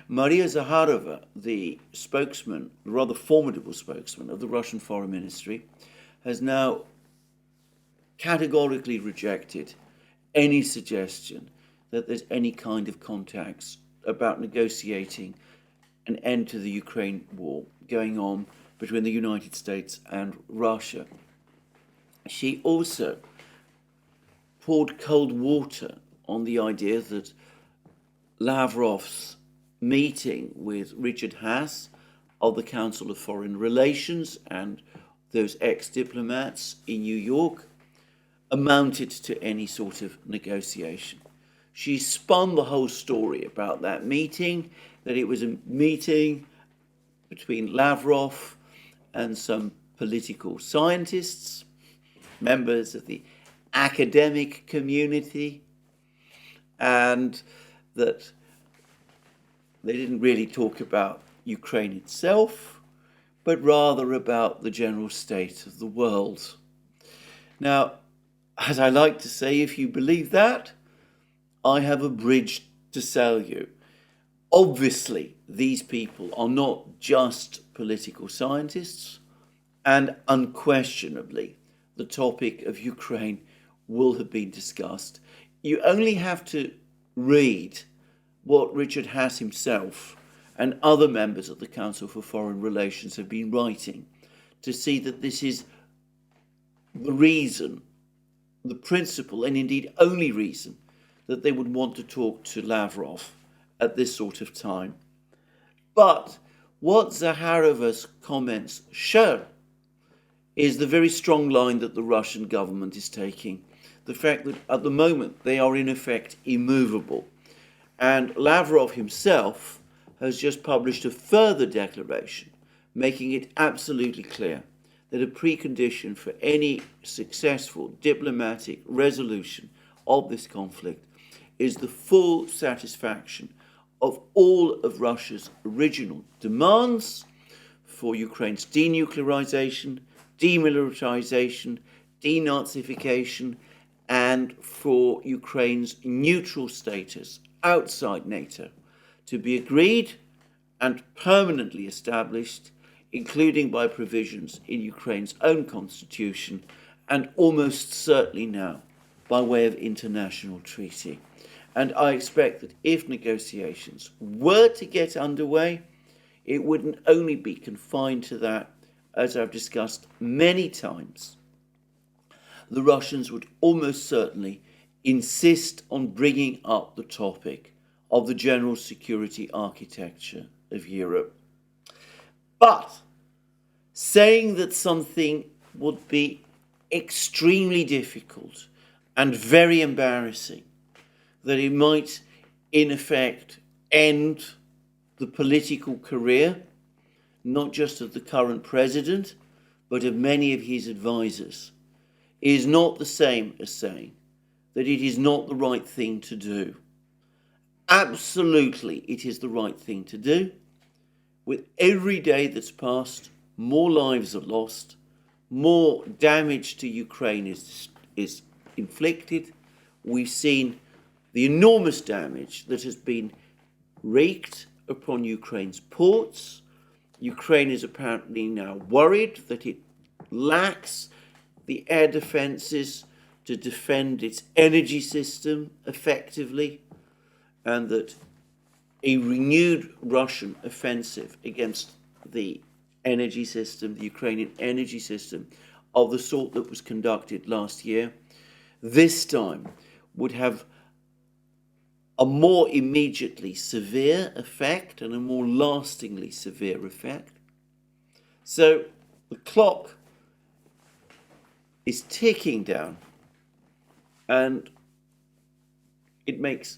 Maria Zakharova, the spokesman, the rather formidable spokesman of the Russian Foreign Ministry, has now categorically rejected any suggestion that there's any kind of contacts about negotiating an end to the Ukraine war going on between the United States and Russia. She also poured cold water on the idea that Lavrov's meeting with Richard Haass of the Council of Foreign Relations and those ex-diplomats in New York amounted to any sort of negotiation. She spun the whole story about that meeting, that it was a meeting between Lavrov and some political scientists, members of the academic community, and that they didn't really talk about Ukraine itself, but rather about the general state of the world. Now, as I like to say, if you believe that, I have a bridge to sell you. Obviously, these people are not just political scientists, and unquestionably, the topic of Ukraine will have been discussed. You only have to read what Richard Haass himself and other members of the Council for Foreign Relations have been writing to see that this is the reason, the principal, and indeed only reason that they would want to talk to Lavrov at this sort of time. But what Zakharova's comments show is the very strong line that the Russian government is taking. The fact that at the moment they are in effect immovable. And Lavrov himself has just published a further declaration making it absolutely clear that a precondition for any successful diplomatic resolution of this conflict is the full satisfaction of all of Russia's original demands for Ukraine's denuclearization, demilitarization, denazification, and for Ukraine's neutral status outside NATO to be agreed and permanently established, including by provisions in Ukraine's own constitution and almost certainly now by way of international treaty. And I expect that if negotiations were to get underway, it wouldn't only be confined to that, as I've discussed many times. The Russians would almost certainly insist on bringing up the topic of the general security architecture of Europe. But saying that something would be extremely difficult and very embarrassing, that it might in effect end the political career, not just of the current president, but of many of his advisors, is not the same as saying that it is not the right thing to do. Absolutely, it is the right thing to do. With every day that's passed, more lives are lost, more damage to Ukraine is inflicted. We've seen the enormous damage that has been wreaked upon Ukraine's ports. Ukraine is apparently now worried that it lacks the air defences to defend its energy system effectively, and that a renewed Russian offensive against the energy system, the Ukrainian energy system, of the sort that was conducted last year, this time would have a more immediately severe effect and a more lastingly severe effect. So the clock is ticking down, and it makes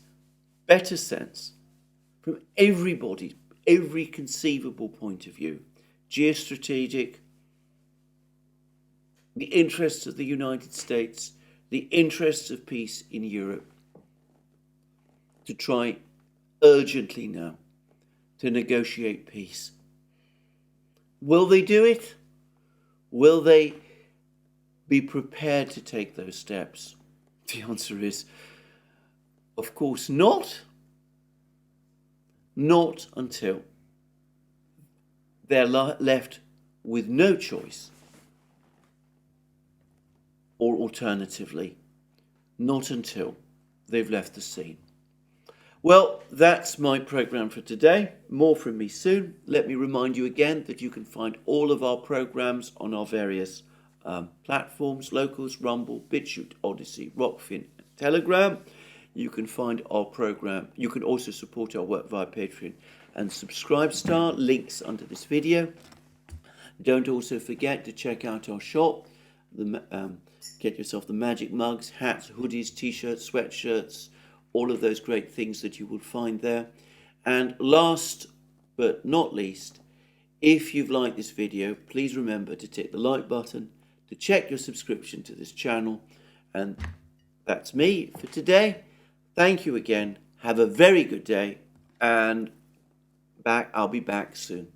better sense from every conceivable point of view, geostrategic, the interests of the United States, the interests of peace in Europe, to try urgently now to negotiate peace. Will they do it? Will they be prepared to take those steps? The answer is, of course not. Not until they're left with no choice, or alternatively, not until they've left the scene. Well, that's my program for today. More from me soon. Let me remind you again that you can find all of our programs on our various platforms: Locals, Rumble, BitChute, ODYSEE, Rockfin, and Telegram. You can find our program. You can also support our work via Patreon and Subscribestar, links under this video. Don't also forget to check out our shop. Get yourself the magic mugs, hats, hoodies, t-shirts, sweatshirts, all of those great things that you will find there. And last but not least, if you've liked this video, please remember to tick the like button, to check your subscription to this channel. And that's me for today. Thank you again. Have a very good day, and I'll be back soon.